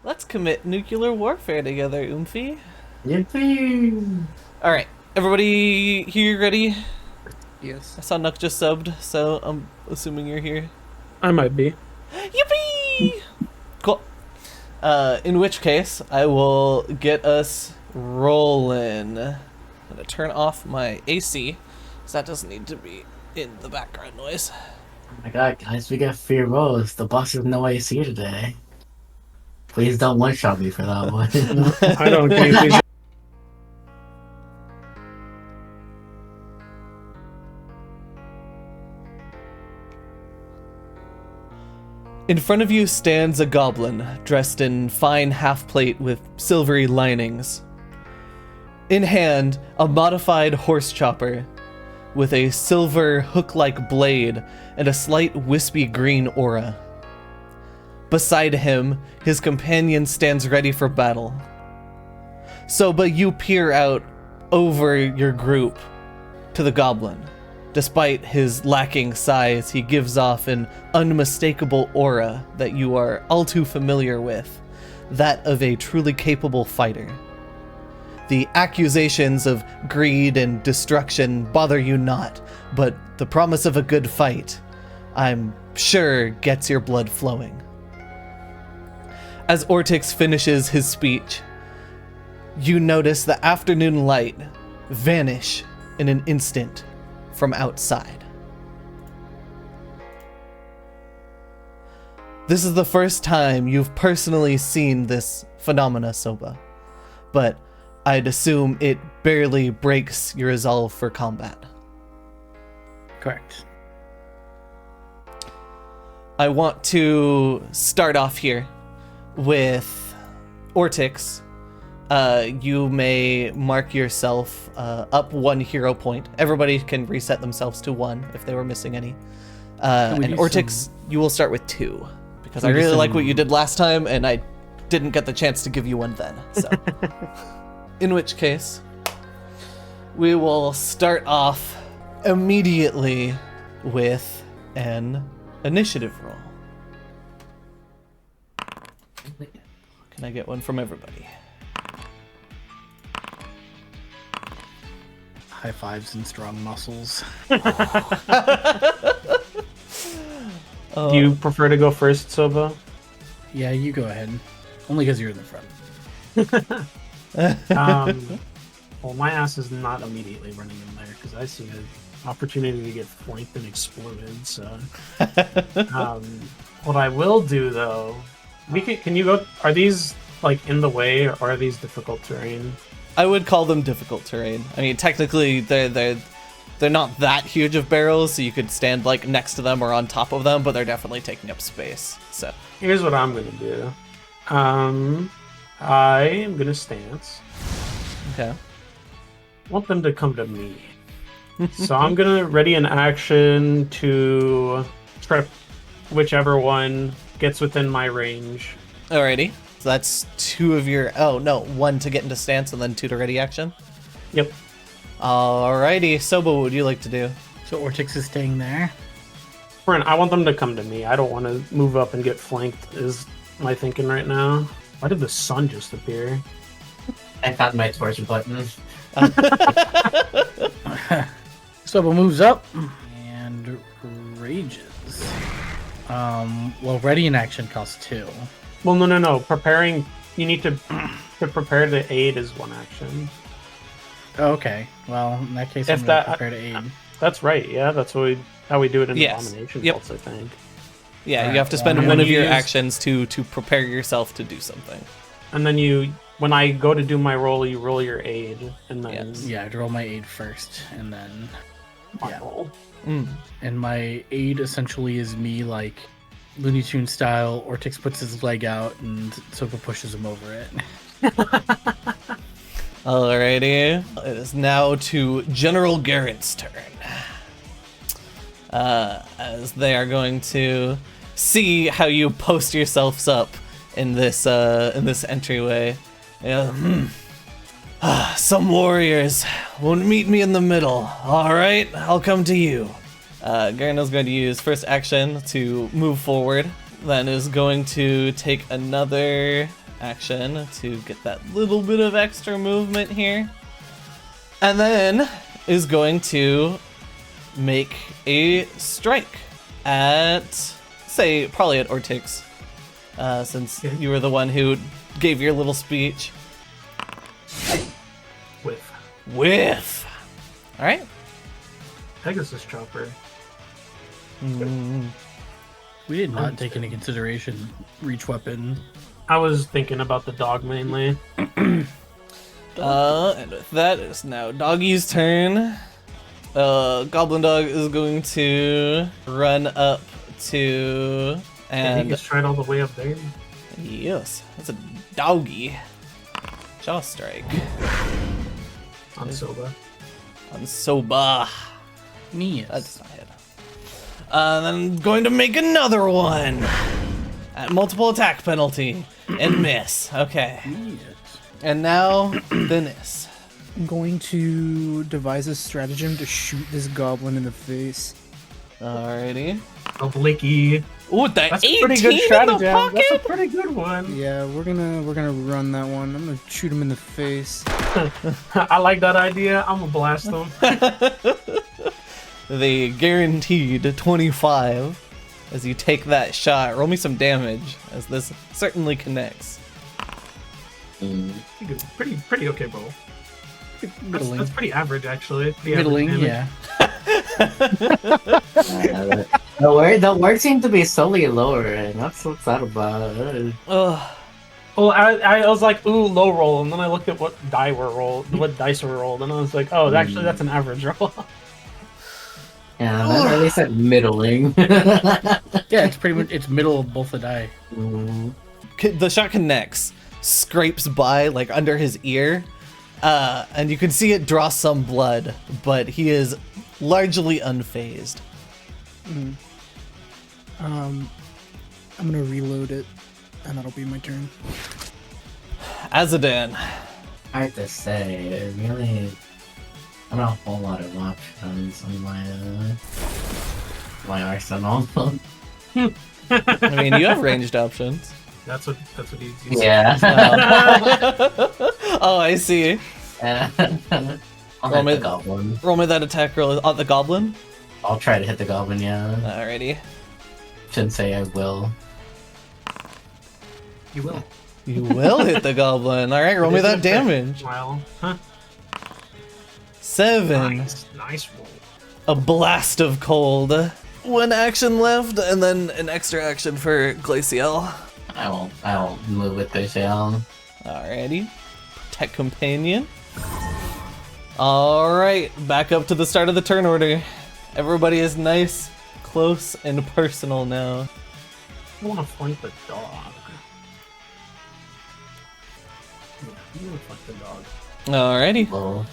Let's commit nuclear warfare together, Oomphy. Yippee! Alright, everybody here ready? Yes. I saw Nuck just subbed, so I'm assuming you're here. I might be. Yippee! Cool. In which case, I will get us rolling. I'm gonna turn off my AC, because that doesn't need to be in the background noise. Oh my god, guys, we got 3 rolls. The boss has no AC today. Please don't one-shot me for that one. I don't think these. In front of you stands a goblin, dressed in fine half-plate with silvery linings. In hand, a modified horse chopper, with a silver hook-like blade and a slight wispy green aura. Beside him, his companion stands ready for battle. But you peer out over your group to the goblin. Despite his lacking size, he gives off an unmistakable aura that you are all too familiar with, that of a truly capable fighter. The accusations of greed and destruction bother you not, but the promise of a good fight, I'm sure, gets your blood flowing. As Ortix finishes his speech, you notice the afternoon light vanish in an instant from outside. This is the first time you've personally seen this phenomena, Soba, but I'd assume it barely breaks your resolve for combat. Correct. I want to start off here with Ortix. You may mark yourself up 1 hero point. Everybody can reset themselves to 1 if they were missing any. And Ortix, you will start with 2, because I really like what you did last time, and I didn't get the chance to give you 1 then. So, in which case, we will start off immediately with an initiative roll. Can I get one from everybody? High fives and strong muscles. Do you prefer to go first, Soba? Yeah, you go ahead. Only because you're in the front. Well, my ass is not immediately running in there because I see an opportunity to get flanked and exploded. So, what I will do though, can you go? Are these like in the way, or are these difficult terrain? I would call them difficult terrain. I mean, technically, they're not that huge of barrels, so you could stand like next to them or on top of them, but they're definitely taking up space. So here's what I'm gonna do. I am gonna stance. Okay. Want them to come to me. So I'm gonna ready an action to trip whichever one gets within my range. Alrighty. So that's 2 of your... Oh, no. 1 to get into stance and then 2 to ready action? Yep. Alrighty. Soba, what would you like to do? So Ortix is staying there. Friend, I want them to come to me. I don't want to move up and get flanked, is my thinking right now. Why did the sun just appear? I found my torch button. Soba moves up and rages. Well, ready in action costs 2. Well, no. Preparing... You need to prepare to aid is 1 action. Oh, okay. Well, in that case, If I'm that- prepare to aid. That's right, yeah. That's how we do it in Yes. Abomination Yep. Vaults, I think. Yeah, Alright, you have to spend well, one then of you your use- actions to prepare yourself to do something. And then when I go to do my roll, you roll your aid, and then... Yes. Yeah, I'd roll my aid first, and then... my Yeah. roll. And my aid essentially is me, like, Looney Tunes style. Ortix puts his leg out, and Soba pushes him over it. Alrighty. It is now to General Garrant's turn. As they are going to see how you post yourselves up in this entryway. Yeah, some warriors won't meet me in the middle. Alright, I'll come to you. Garrant is going to use first action to move forward then is going to take another action to get that little bit of extra movement here. And then is going to make a strike at, say, probably at Ortix, since you were the one who gave your little speech. Whiff. All right. Pegasus chopper. We did not take into consideration reach weapon. I was thinking about the dog mainly. And with that, it's now Doggy's turn. Goblin Dog is going to run up to And he and just tried all the way up there. yes, that's a doggy. Jaw strike On Soba. on Soba. Yes. That's not hit. Then I'm going to make another one at multiple attack penalty and miss. Okay, Yes. and now Dennis. I'm going to devise a stratagem to shoot this goblin in the face. Alrighty. Oblicky. Ooh, the That's a 18 pretty good in the stratagem. That's a pocket. pretty good one. Yeah, we're gonna run that one. I'm gonna shoot him in the face. I like that idea. I'm gonna blast them. The guaranteed 25 as you take that shot. Roll me some damage, as this certainly connects. Pretty okay, bro. Middling. That's pretty average, actually. Pretty average Middling, damage. yeah. The word seemed to be slowly lowering. What's that about? Ugh. Well, I was like, ooh, low roll, and then I looked at what dice were rolled, and I was like, oh, actually, that's an average roll. Yeah, that really said middling. Yeah, it's pretty much it's middle of both the die. The shot connects, scrapes by like under his ear, and you can see it draw some blood, but he is largely unfazed. I'm gonna reload it, and that'll be my turn. Azadan. Hard to say. Really, I don't have a whole lot of options on my arsenal. I mean, you have ranged options. That's what he's using. Yeah. Oh, I see. I'll Roll hit me- the goblin. Roll me that attack roll on the goblin. I'll try to hit the goblin, yeah. Alrighty. Shouldn't say I will. You will. You will hit the goblin. Alright, roll me that damage. Well, huh? 7. Nice roll. A blast of cold. 1 action left, and then an extra action for Glacial. I won't move with this down. Alrighty. Protect companion. Alright, back up to the start of the turn order. Everybody is nice, close, and personal now. I want to flank the dog. Yeah, I'm gonna flank the dog. Alrighty. Well,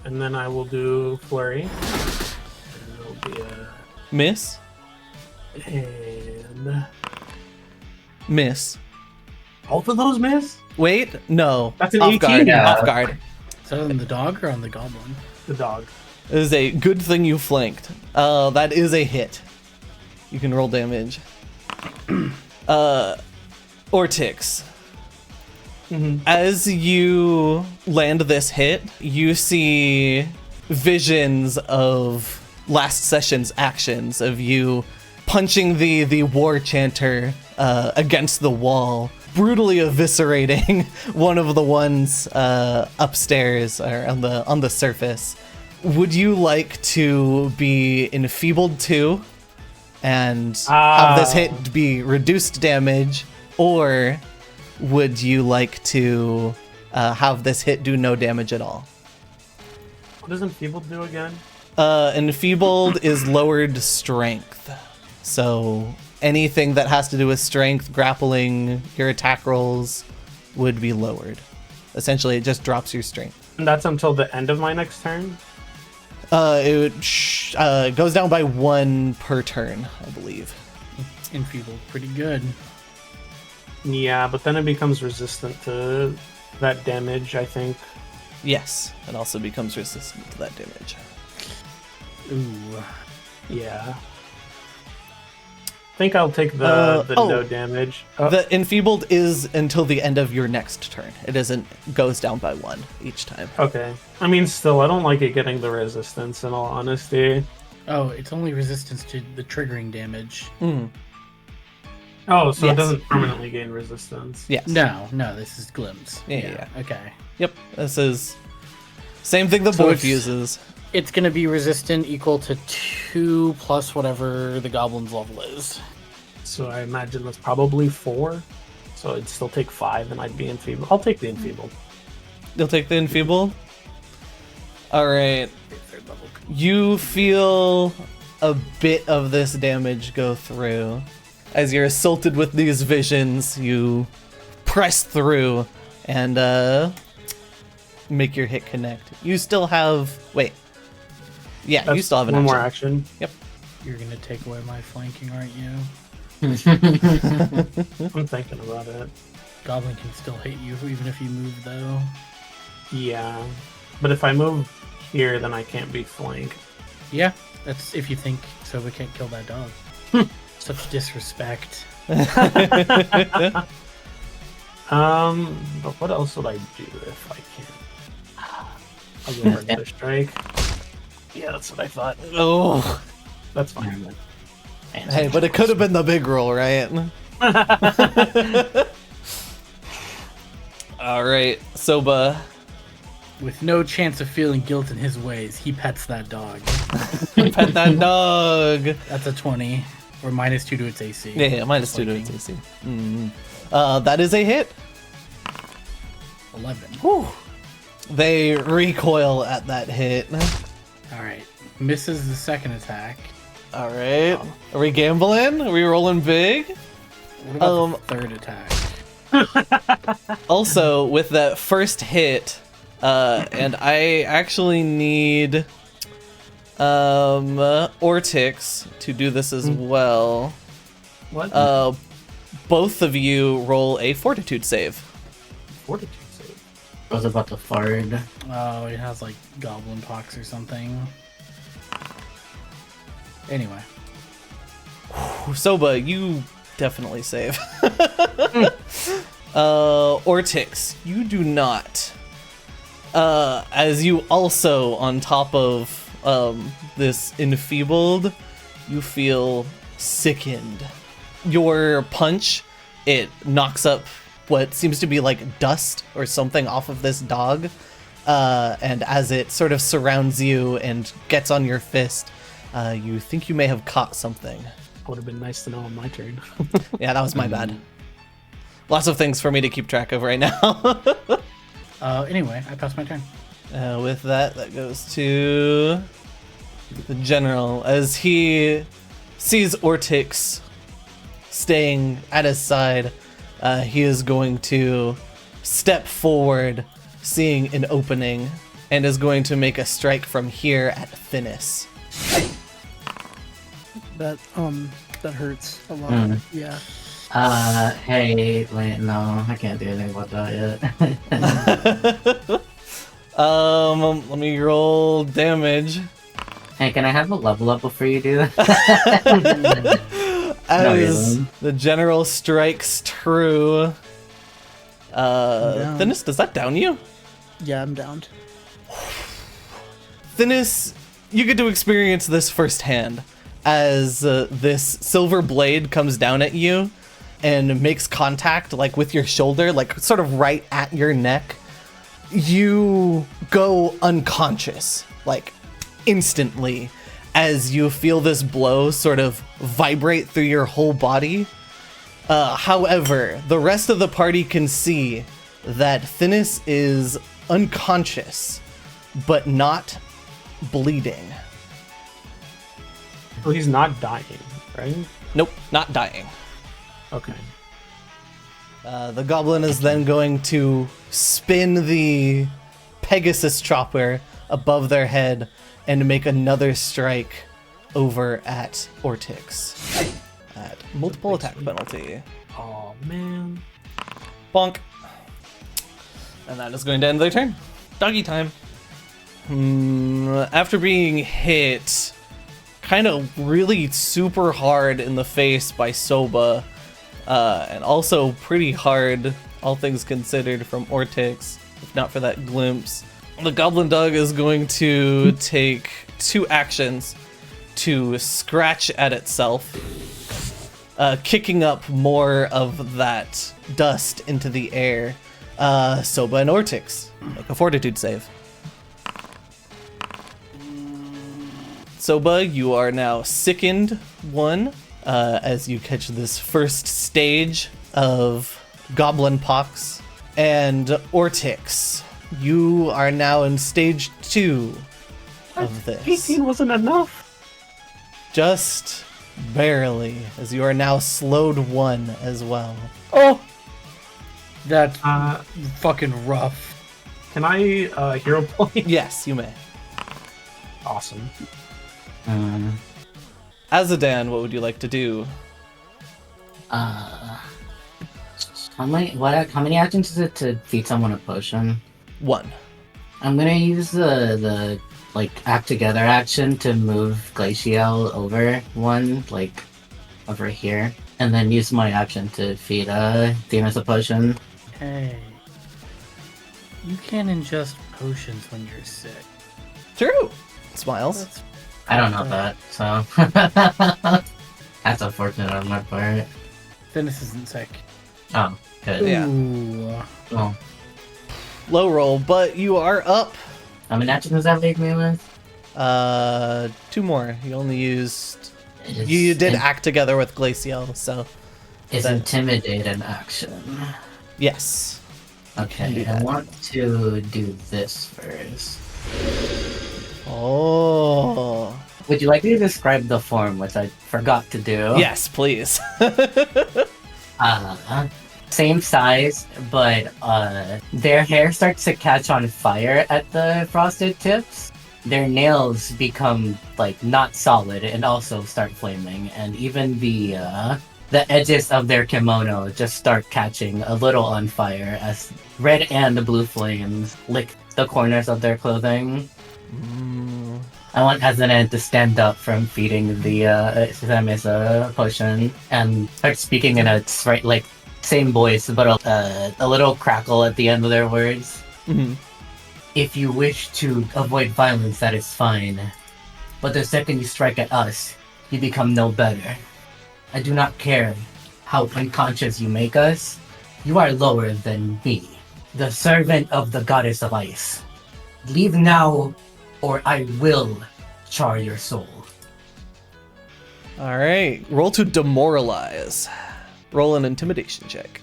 And then I will do flurry. And it'll be Miss. and Miss. both of those miss. Wait, no. That's an Off 18. guard. Yeah. Off guard. Is that on the dog or on the goblin? The dog. It is a good thing you flanked. That is a hit. You can roll damage. Ortix. As you land this hit, you see visions of last session's actions of you punching the war chanter against the wall, brutally eviscerating one of the ones upstairs or on the surface. Would you like to be enfeebled too and have this hit be reduced damage, or would you like to have this hit do no damage at all? What does enfeebled do again? Enfeebled is lowered strength. So anything that has to do with strength, grappling, your attack rolls would be lowered. Essentially, it just drops your strength. And that's until the end of my next turn. It goes down by 1 per turn, I believe. Enfeebled, pretty good. Yeah, but then it becomes resistant to that damage, I think. Yes, it also becomes resistant to that damage. Ooh. Yeah. think I'll take the no damage. Oh, The enfeebled is until the end of your next turn. It isn't goes down by 1 each time. okay. I mean, still, I don't like it getting the resistance, in all honesty. Oh, it's only resistance to the triggering damage. Oh, so Yes. it doesn't permanently gain resistance. Yes. No, this is glimpse. Yeah. Okay. Yep. This is same thing the So board it's- uses. It's gonna be resistant equal to 2 plus whatever the goblin's level is. So I imagine that's probably 4. So I'd still take 5 and I'd be enfeebled. I'll take the enfeebled. You'll take the enfeebled? Alright. Third level. You feel a bit of this damage go through. As you're assaulted with these visions, you press through and make your hit connect. You still have... Wait. Yeah, you That's still have an one more action. action. You're gonna take away my flanking, aren't you? I'm thinking about it. Goblin can still hit you even if you move, though. Yeah. But if I move here, then I can't be flanked. Yeah, that's if you think Sova can't kill that dog. Such disrespect. But what else would I do if I can't? I'll go for another strike. Yeah, that's what I thought. Oh. That's fine. Hey, but it could have been the big roll, right? Alright, Soba. With no chance of feeling guilt in his ways, he pets that dog. Pet that dog. That's a 20, or -2 to its AC. Yeah, minus 2 to its AC. That is a hit. 11. Whew. They recoil at that hit. Alright. Misses the second attack. Alright. Are we gambling? Are we rolling big? What about the third attack? Also, with that first hit, and I actually need Ortix to do this as well. What? Both of you roll a fortitude save. Fortitude save. I was about to fart. Oh, it has like goblin pox or something. Anyway. Soba, you definitely save. Ortix, you do not. As you also, on top of this enfeebled, you feel sickened. Your punch, it knocks up what seems to be like dust or something off of this dog. And as it sort of surrounds you and gets on your fist, you think you may have caught something. Would have been nice to know on my turn. Yeah, that was my bad. Lots of things for me to keep track of right now. Anyway, I passed my turn. With that goes to the general. As he sees Ortix staying at his side, he is going to step forward, seeing an opening, and is going to make a strike from here at Finis. That hurts a lot. Yeah. Hey, wait, no, I can't do anything about that yet. Let me roll damage. Hey, can I have a level up before you do that? As No, the general strikes true. down. Thinis, does that down you? Yeah, I'm downed. Thinis, you get to experience this firsthand as this silver blade comes down at you and makes contact like with your shoulder, like sort of right at your neck. You go unconscious, like instantly, as you feel this blow sort of vibrate through your whole body. However, the rest of the party can see that Thinis is unconscious, but not bleeding. Well, he's not dying, right? Nope, not dying. Okay. The goblin is then going to spin the Pegasus chopper above their head and make another strike over at Ortix. At multiple attack penalty. Oh man. Bonk. And that is going to end their turn. Doggy time. After being hit, kind of really super hard in the face by Soba, and also pretty hard, all things considered, from Ortix, if not for that glimpse. The goblin dog is going to take 2 actions to scratch at itself, kicking up more of that dust into the air. Soba and Ortix, make a fortitude save. Soba, you are now sickened 1 as you catch this first stage of goblin pox. And Ortix, you are now in stage 2 of this. 18 wasn't enough. Just barely, as you are now slowed 1 as well. Oh! That's fucking rough. Can I hero point? Yes, you may. Awesome. Azadan, what would you like to do? How many actions is it to feed someone a potion? 1. I'm gonna use the act together action to move Glacial over 1, over here, and then use my action to feed Themis a potion. Hey. You can't ingest potions when you're sick. True. Smiles. That's I don't know that, so that's unfortunate on my part. Dennis isn't sick. Oh, good. Yeah. Ooh. Well, Low roll, but you are up. how many actions does that leave me with? 2 more. You only used... Is You did in- act together with Glacial, so... Is that- intimidate an action? Yes. can do Okay, I that. want to do this first. Oh. Would you like me to describe the form, which I forgot to do? Yes, please. Same size, but their hair starts to catch on fire at the frosted tips. Their nails become not solid and also start flaming, and even the edges of their kimono just start catching a little on fire as red and the blue flames lick the corners of their clothing. I want Azanan to stand up from feeding the Themis a potion and start speaking in a same voice, but a little crackle at the end of their words. Mhm. If you wish to avoid violence, that is fine. But the second you strike at us, you become no better. I do not care how unconscious you make us. You are lower than me, the servant of the goddess of ice. Leave now, or I will char your soul. Alright. Roll to demoralize. Roll an intimidation check.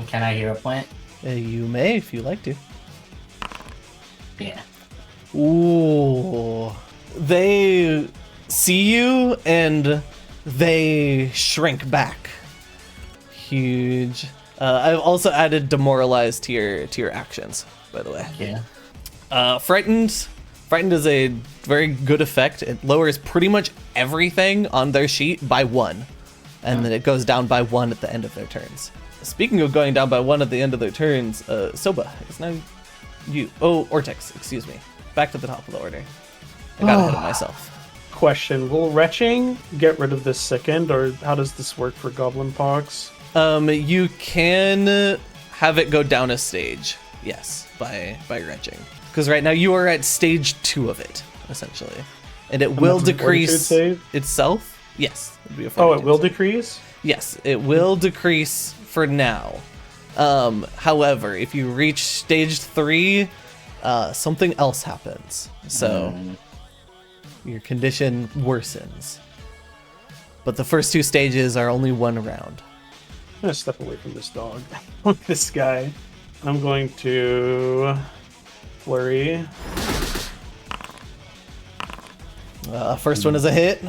Can I hear a point? You may if you like to. Yeah. Ooh. They see you and they shrink back. Huge. I've also added demoralized to your actions, by the way. Yeah. Frightened. Frightened is a very good effect. It lowers pretty much everything on their sheet by 1. And then it goes down by 1 at the end of their turns. Speaking of going down by 1 at the end of their turns, Soba, it's now you. Oh, Ortex, excuse me. Back to the top of the order. I got ahead of myself. Question: will retching get rid of this sickened, or how does this work for Goblin Pox? You can have it go down a stage, yes, by retching. Because right now you are at stage 2 of it, essentially. And it will that's a fortitude decrease save? itself. Yes. It'd be a Oh, it fortitude will save. decrease? Yes, it will decrease for now. However, if you reach stage 3, something else happens. So your condition worsens. But the first 2 stages are only 1 round. I'm gonna step away from this dog. This guy. I'm going to flurry. First one is a hit.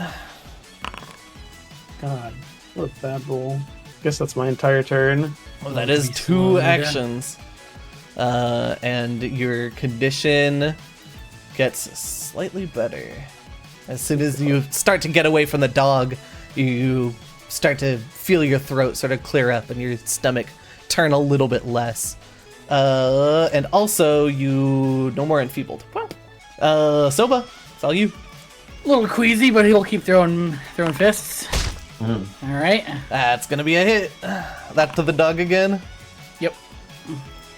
God, what a bad roll. Guess that's my entire turn. Well, that is 2 actions. And your condition gets slightly better. As soon as you start to get away from the dog, you start to feel your throat sort of clear up and your stomach turn a little bit less. And also, you no more enfeebled. Well, Soba, it's all you. A little queasy, but he'll keep throwing fists. All right. That's gonna be a hit. That to the dog again. Yep.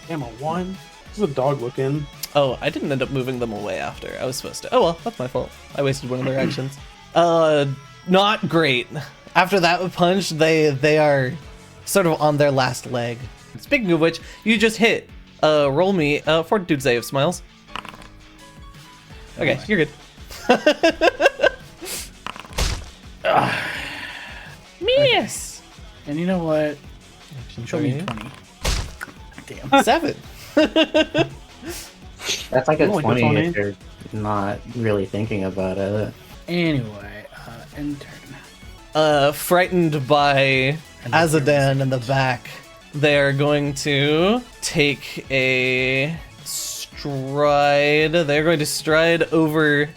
Damn, a 1. How's the dog looking? Oh, I didn't end up moving them away after. I was supposed to. Oh well, that's my fault. I wasted one of their actions. Not great. After that punch, they are sort of on their last leg. Speaking of which, you just hit. Roll me fortitude save, Smiles. Okay, you're good. Miss. And you know what? Action Show me for you. 20. Damn. 7. That's like a Like a 20 20. if you're not really thinking about it. Anyway, end turn. Frightened by Azadan in the back, they're going to take a stride. They're going to stride over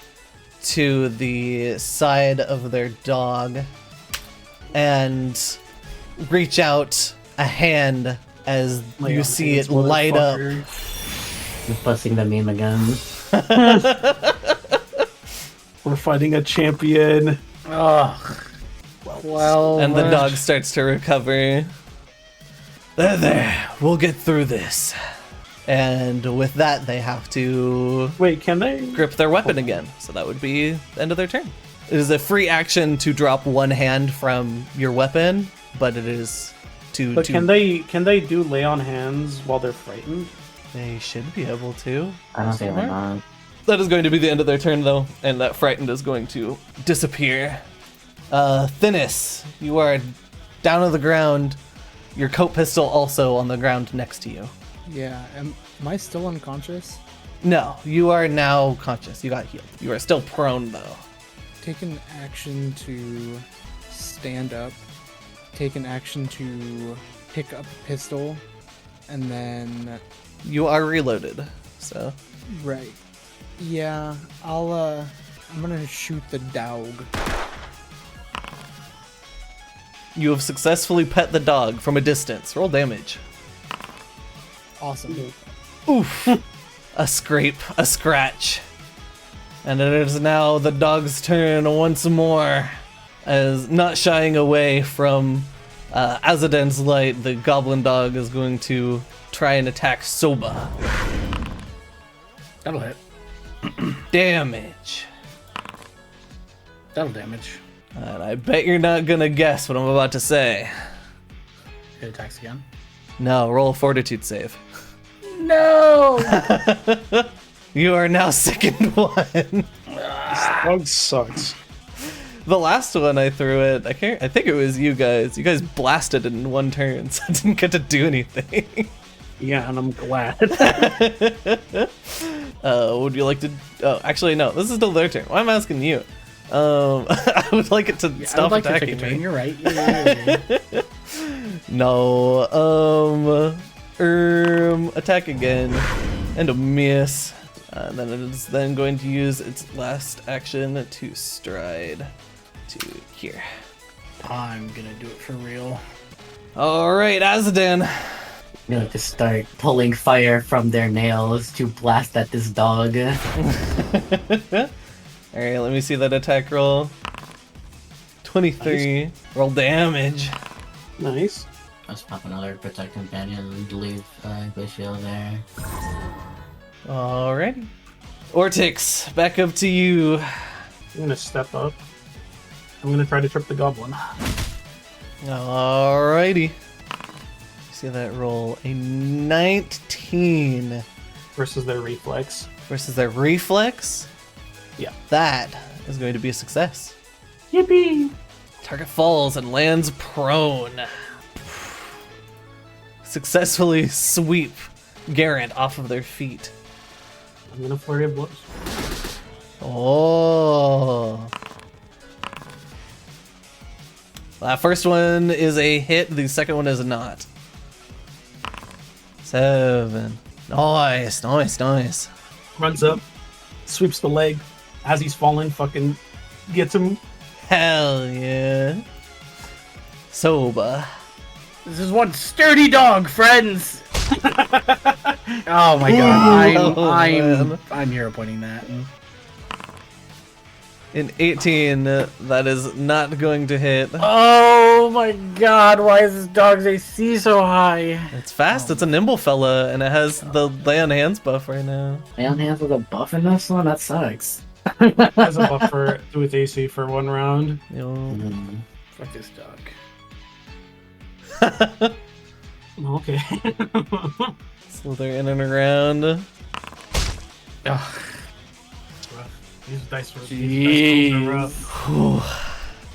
to the side of their dog and reach out a hand as Lay you on see hands, it light up. motherfucker. Just busting the meme again. We're fighting a champion. Ugh. Well, And the dog starts to recover. There, we'll get through this. And with that, they have to Wait, can they? grip their weapon again. So that would be the end of their turn. It is a free action to drop one hand from your weapon, but it is to. But to can they do lay on hands while they're frightened? They should be able to. I don't see why not. That is going to be the end of their turn, though, and that frightened is going to disappear. Thinnis, you are down on the ground. Your coat pistol also on the ground next to you. Yeah, am I still unconscious? No, you are now conscious. You got healed. You are still prone, though. Take an action to stand up. Take an action to pick up a pistol. And then, You are reloaded, so. right. Yeah, I'm gonna shoot the dog. You have successfully pet the dog from a distance. Roll damage. Awesome. Oof. A scrape, a scratch. And it is now the dog's turn once more. As not shying away from Azadan's light, the goblin dog is going to try and attack Soba. That'll hit. Damage. That'll damage. And I bet you're not gonna guess what I'm about to say. It attacks again. No, roll a fortitude save. No! You are now second one. This dog sucks. The last one I threw it, I think it was you guys. You guys blasted it in one turn, so I didn't get to do anything. Yeah, and I'm glad. Would you like to? Oh, actually, no. This is still their turn. Why am I asking you? I would like it to I stop would like to attacking take a turn. me. You're right. You're right. No. Attack again, and a miss. And then it is then going to use its last action to stride to here. I'm gonna do it for real. All right, Azadan. You know, to start pulling fire from their nails to blast at this dog. All right, let me see that attack roll. 23. Roll damage. Nice. Let's pop another protect companion and leave the shield there. Alrighty. Ortix, back up to you. I'm gonna step up. I'm gonna try to trip the goblin. Alrighty. See that roll. A 19 Versus their reflex. versus their reflex. Yeah. That is going to be a success. Yippee! Target falls and lands prone. Successfully sweep Garrant off of their feet. I'm gonna flurry of blows. Oh. That first one is a hit, the second one is not. 7. Nice, nice, nice. Runs up, sweeps the leg. As he's falling, fucking gets him. Hell yeah. Soba. This is one sturdy dog, friends. Oh my god, Oh, man. I'm hero pointing that. In 18, that is not going to hit. Oh my god, why is this dog's AC so high? It's fast, it's a nimble fella, and it has the lay on hands buff right now. I only have a buff in this one? That sucks. As a buffer with AC for 1 round. You know. Mm. Fuck this dog. Okay. Slither in and around. Ugh. These dice rolls Jeez. are rough. Whew.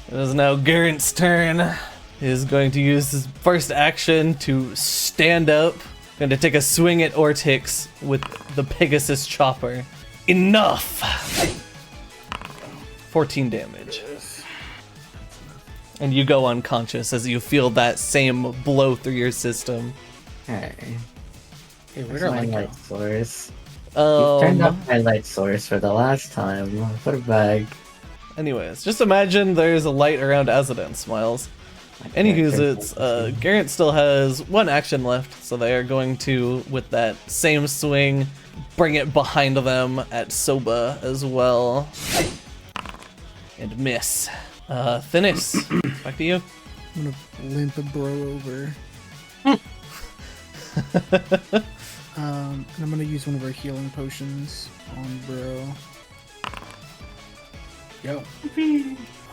It is now Garrant's turn. He is going to use his first action to stand up. Going to take a swing at Ortix with the Pegasus Chopper. Enough! 14 damage. And you go unconscious as you feel that same blow through your system. Hey, Hey, where'd where's our my light go? light source? You turned off my light source for the last time. Put it back. Anyways, just imagine there's a light around Azadan, Smiles. Anywho's, it's Garrant still has 1 action left, so they are going to, with that same swing, bring it behind them at Soba as well. And miss. Thinnis, back to you. I'm gonna limp a bro over. And I'm gonna use one of our healing potions on bro. Yo.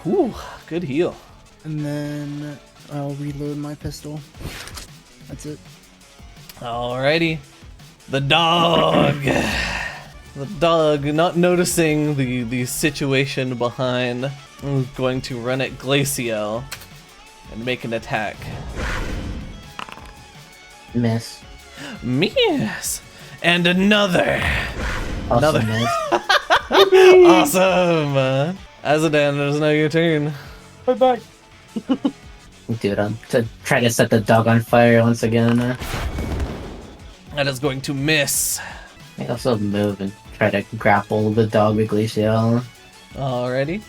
Whew, good heal. And then I'll reload my pistol. That's it. Alrighty. The dog! The dog, not noticing the situation behind, is going to run at Glacial and make an attack. Miss. Miss! And another! Also Another. miss. Awesome! Azadan, it is now your turn. Put back. Dude, I'm to try to set the dog on fire once again. That is going to miss. I also move and try to grapple the dog with Glacial. Alrighty.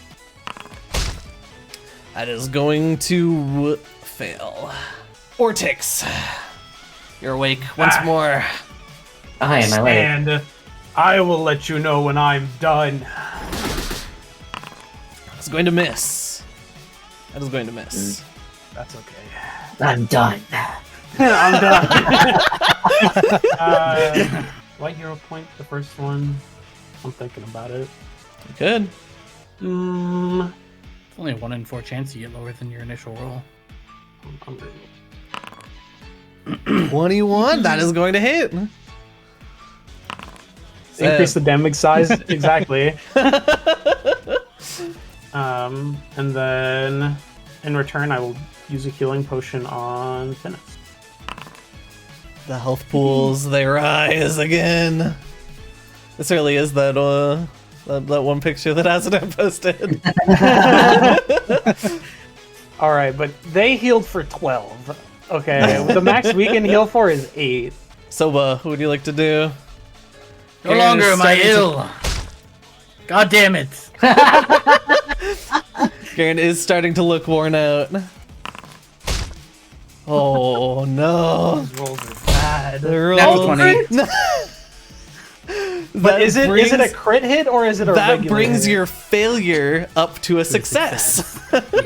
That is going to fail. Ortix, you're awake once more. I am, I like it. And I will let you know when I'm done. It's going to miss. That is going to miss. That's okay. I'm done. I'm done. What hero point? The first one. I'm thinking about it. Good. Mm, It's only a 1 in 4 chance you get lower than your initial roll. I'm ready. 21. That is going to hit. Increase the damage size exactly. And then in return, I will use a healing potion on Finis. The health pools, they rise again. This really is that that one picture that Azadan posted. All right, but they healed for 12. Okay, the max we can heal for is 8. Soba, who would you like to do? No Aaron longer is am I starting to- ill. God damn it. Garrant is starting to look worn out. Oh no. Those rolls are bad. The roll- Natural 20. But is it a brings- crit hit or is it a that regular brings hit? your failure up to a success.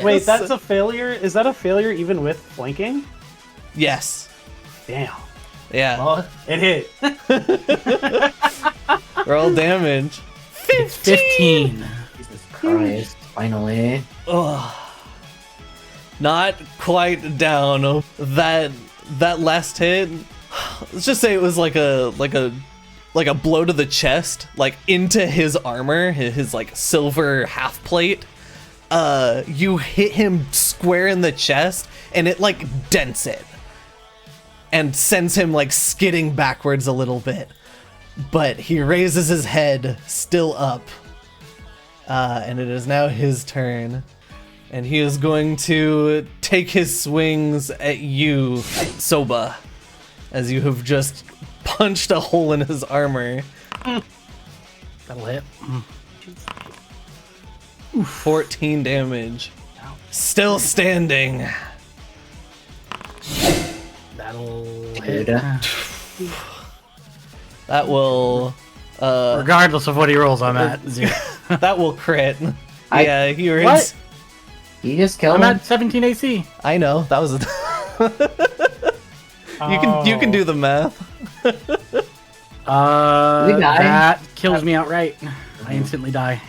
Wait, that's a failure? Is that a failure even with flanking? Yes. Damn. Yeah. Well, it hit. Roll damage. 15. Jesus Christ, finally. Ugh. Not quite down. That last hit. Let's just say it was like a blow to the chest, like into his armor, his like silver half plate. You hit him square in the chest, and it like dents it, and sends him like skidding backwards a little bit. But he raises his head, still up, and it is now his turn. And he is going to take his swings at you, Soba, as you have just punched a hole in his armor. That'll hit. 14 damage. Still standing. That'll Dude. hit. That will Regardless of what he rolls, I'm at 0. that will crit. I- Yeah, yours. What? You just killed I'm him? at 17 AC. I know that was. You can do the math. We die? That kills me outright. I instantly die.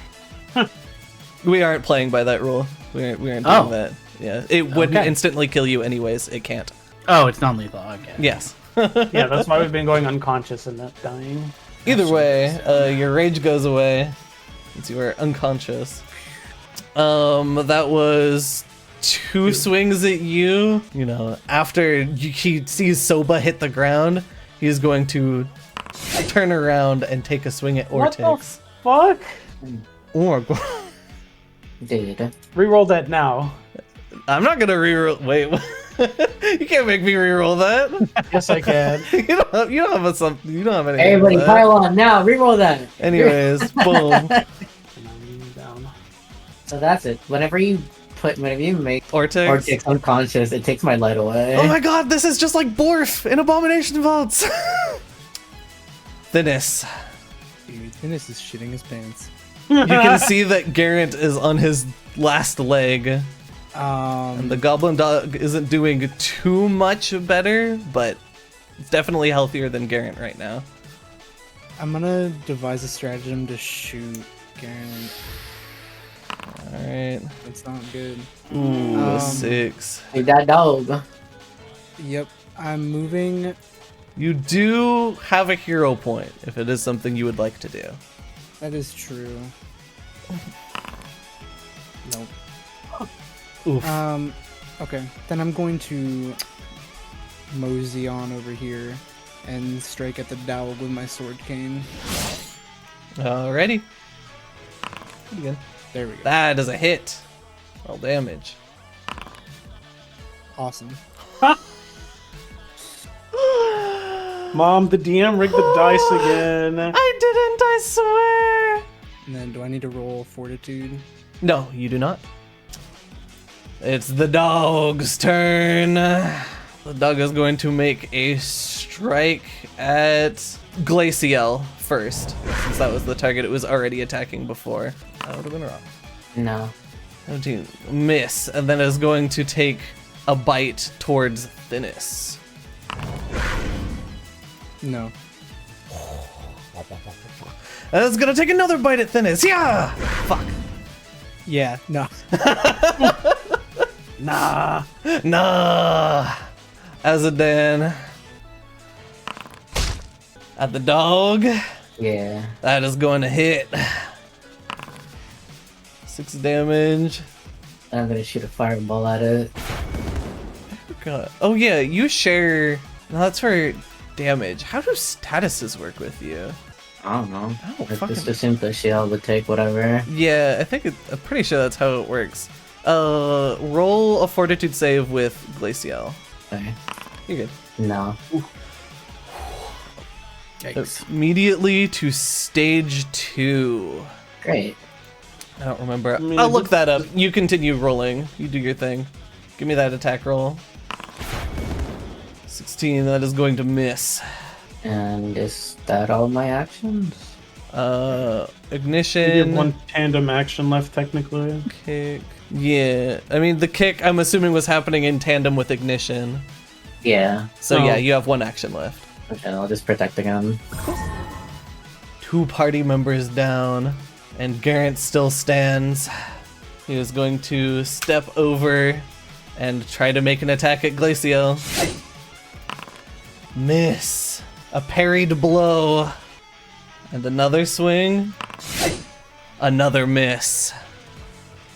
We aren't playing by that rule. We aren't doing Oh. that. Yeah, it wouldn't Okay. instantly kill you anyways. It can't. Oh, it's non-lethal. Okay. Yes. Yeah, that's why we've been going unconscious and not dying. Either way, your rage goes away since you were unconscious. That was 2 swings at you. You know, after he sees Soba hit the ground, he's going to turn around and take a swing at What the Ortix. fuck? Dude. Reroll that now. I'm not gonna reroll. Wait, you can't make me reroll that. Yes, I can. You don't have a something. You don't have anything. Everybody like that. pile on now, reroll that. Anyways, boom. Down. So that's it. Whenever you make Ortix. Ortix unconscious, it takes my light away. Oh my god, this is just like Borf in Abomination Vaults. Thinness. Dude, Thinness is shitting his pants. You can see that Garrant is on his last leg. And the goblin dog isn't doing too much better, but it's definitely healthier than Garrant right now. I'm gonna devise a stratagem to shoot Garrant. Alright. It's not good. Ooh, a 6. Hey, that dog. Yep, I'm moving. You do have a hero point if it is something you would like to do. That is true. Nope. Oof. Okay. Then I'm going to mosey on over here and strike at the dowel with my sword cane. Alrighty. Pretty good. There we go. That is a hit. Roll damage. Awesome. Mom, the DM rigged the dice again. I didn't, I swear! And then do I need to roll fortitude? No, you do not. It's the dog's turn. The dog is going to make a strike at Glaciel first, since that was the target it was already attacking before. That would have been wrong. No. 17. Miss, and then is going to take a bite towards Thinness. No. And it's gonna take another bite at Thinness. Yeah! Fuck. Yeah, no. Nah. Nah. Azadan. At the dog. Yeah. That is going to hit. 6 damage. I'm gonna shoot a fireball at it. God. Oh yeah, you share. No, that's for damage. How do statuses work with you? I don't know. Oh, I fucking- just assumed the shield would take whatever. Yeah, I'm pretty sure that's how it works. Roll a fortitude save with Glaciel. Okay. You're good. No. Yikes. Immediately to stage 2. Great. I don't remember. mean, I'll look that up. You continue rolling. You do your thing. Give me that attack roll. 16, that is going to miss. And is that all my actions? You have Ignition. one tandem action left, technically. Kick. Yeah, I mean, the kick, I'm assuming, was happening in tandem with ignition. Yeah. So Oh. yeah, you have 1 action left. Okay, I'll just protect again. 2 party members down, and Garrant still stands. He is going to step over and try to make an attack at Glaciel. Miss. A parried blow. And another swing. Another miss.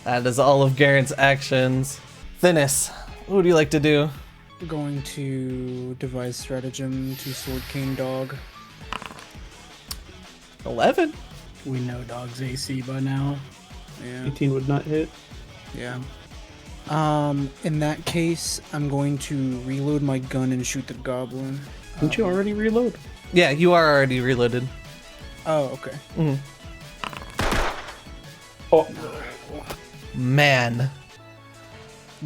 That is all of Garrant's actions. Thinness, what would you like to do? Going to devise stratagem to sword cane dog. 11? We know dog's AC by now. Yeah. 18 would not hit. Yeah. In that case, I'm going to reload my gun and shoot the goblin. Didn't you already reload? Yeah, you are already reloaded. Oh, okay. Oh, Man.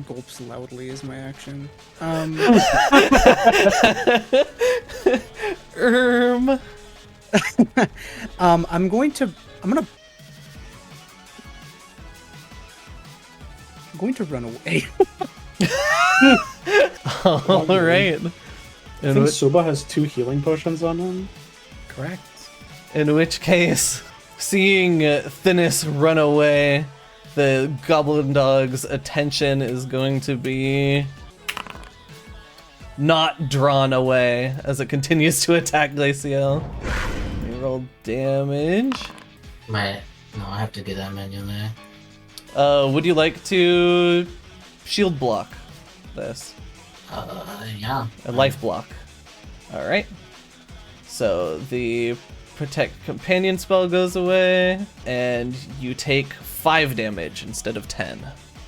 Gulps loudly is my action. I'm going to run away. All right. I In think which, Suba has 2 healing potions on him. Correct. in which case, seeing Thinnis run away, the goblin dog's attention is going to be not drawn away as it continues to attack Glacial. Let me roll damage. No, I have to do that manually. Would you like to shield block this? Yeah. A life block. Alright. So the protect companion spell goes away, and you take 5 damage instead of 10.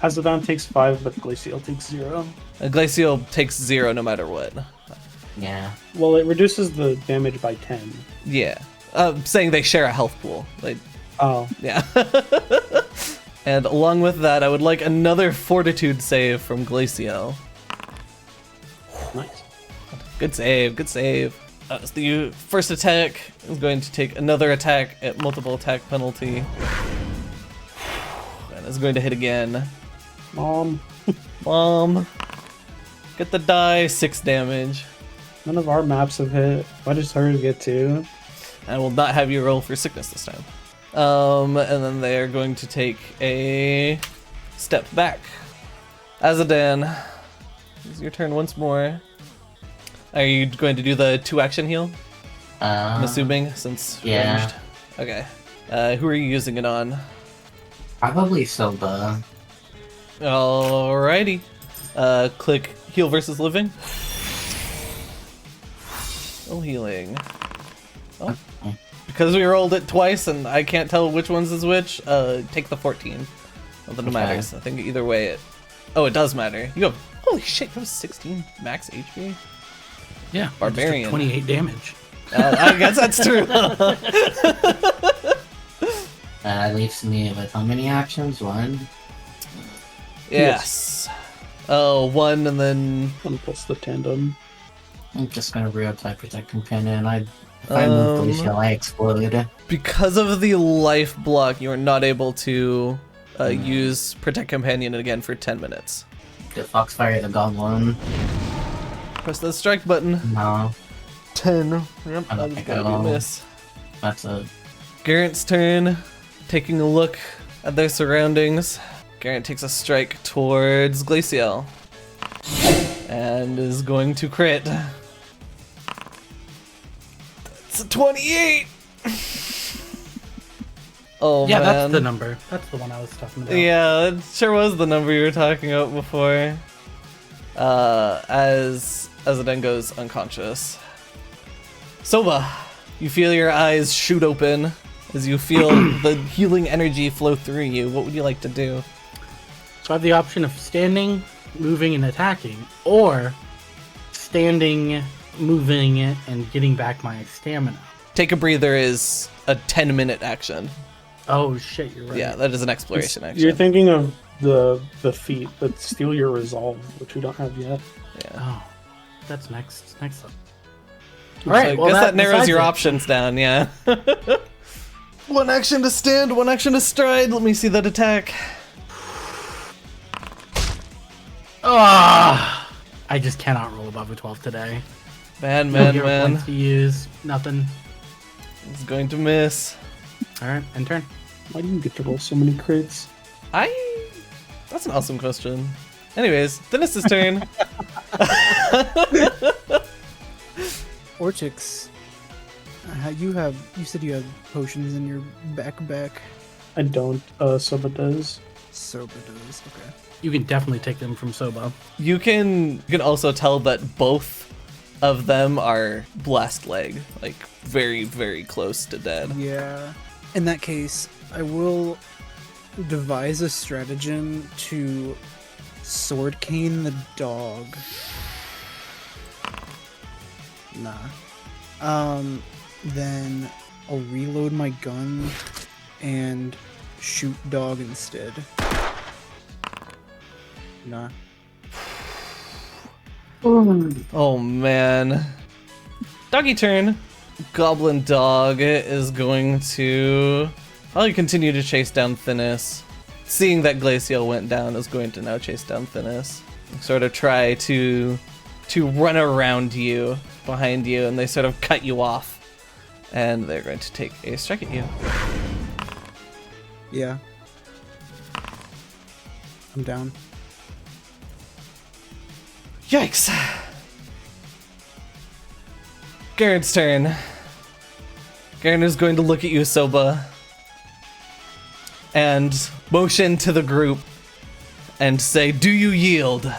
Hazadon takes 5, but Glacial takes 0. Glacial takes 0 no matter what. Yeah. Well, it reduces the damage by 10. Yeah. Saying they share a health pool. Like, Oh, yeah. And along with that, I would like another fortitude save from Glacial. nice. Good save, good save. So the first attack is going to take another attack at multiple attack penalty. And is going to hit again. Mom, Get the die, 6 damage. none of our maps have hit. Why does hers get 2? I will not have you roll for sickness this time. And then they are going to take a step back. Azadan, it's your turn once more. Are you going to do the 2-action heal? I'm assuming, since yeah. ranged. Okay. Who are you using it on? Probably Soba. Alrighty. Click heal versus living. Oh, healing. Oh. Because we rolled it twice and I can't tell which ones is which, take the 14. Not that it matters. I think either way it... Oh, it does matter. You have... Holy shit, you have 16 max HP? Yeah. Barbarian. I just took 28 damage. I guess that's true. That leaves me with how many actions? 1? Yes. Oh, 1 and then... 1 plus the tandem. I'm just gonna reapply Protect Companion. If I move Glacial, I explode. Because of the life block, you are not able to use Protect Companion again for 10 minutes. The Foxfire the Goblin. Press the strike button. No, 10. Yep, I don't that's think gonna I be a will. miss. that's a... Garrant's turn. Taking a look at their surroundings. Garrant takes a strike towards Glacial. And is going to crit. That's a 28! Oh, Yeah, man. that's the number. That's the one I was talking about. Yeah, it sure was the number you were talking about before. As it then goes unconscious. Soba, you feel your eyes shoot open as you feel the healing energy flow through you. What would you like to do? So I have the option of standing, moving, and attacking, or standing, moving, and getting back my stamina. Take a breather is a 10-minute action. Oh shit, you're right. Yeah, that is an exploration action. You're thinking of the feat that steal your resolve, which we don't have yet. Yeah. Oh, that's next up. So Alright, I well, guess that narrows decides your it. options down, yeah. 1 action to stand, 1 action to stride. Let me see that attack. Ah, I just cannot roll above a 12 today. Man, No hero man. points to use. Nothing. It's going to miss. All right, end turn. Why do you get to roll so many crits? That's an awesome question. Anyways, Dennis's turn. Ortix, you said you have potions in your backpack. I don't, Soba does. Soba does. Okay. You can definitely take them from Soba. You can also tell that both of them are blessed leg, like very, very close to dead. Yeah. In that case, I will devise a stratagem to sword cane the dog. Nah. Then I'll reload my gun and shoot dog instead. Nah. Oh man. Doggy turn. Goblin dog is going to probably continue to chase down Thinis. Seeing that Glacial went down, is going to now chase down Thinis. Sort of try to run around you, behind you, and they sort of cut you off. And they're going to take a strike at you. Yeah. I'm down. Yikes. Garrant's turn. Garrant is going to look at you, Soba, and motion to the group and say, "Do you yield?"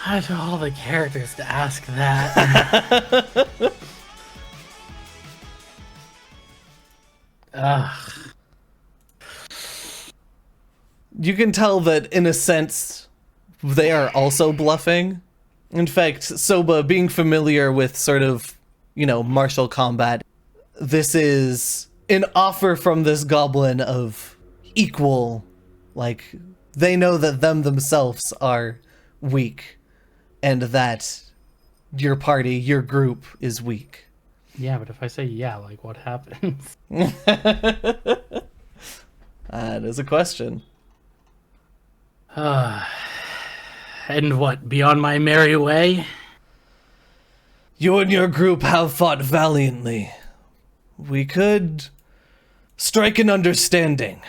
Out of all the characters to ask that. Ugh. You can tell that, in a sense, they are also bluffing. In fact, Soba, being familiar with sort of, martial combat, this is an offer from this goblin of equal, they know that them themselves are weak, and that your party, your group, is weak. Yeah, but if I say yeah, what happens? That is a question. And what, be on my merry way? You and your group have fought valiantly. We could strike an understanding.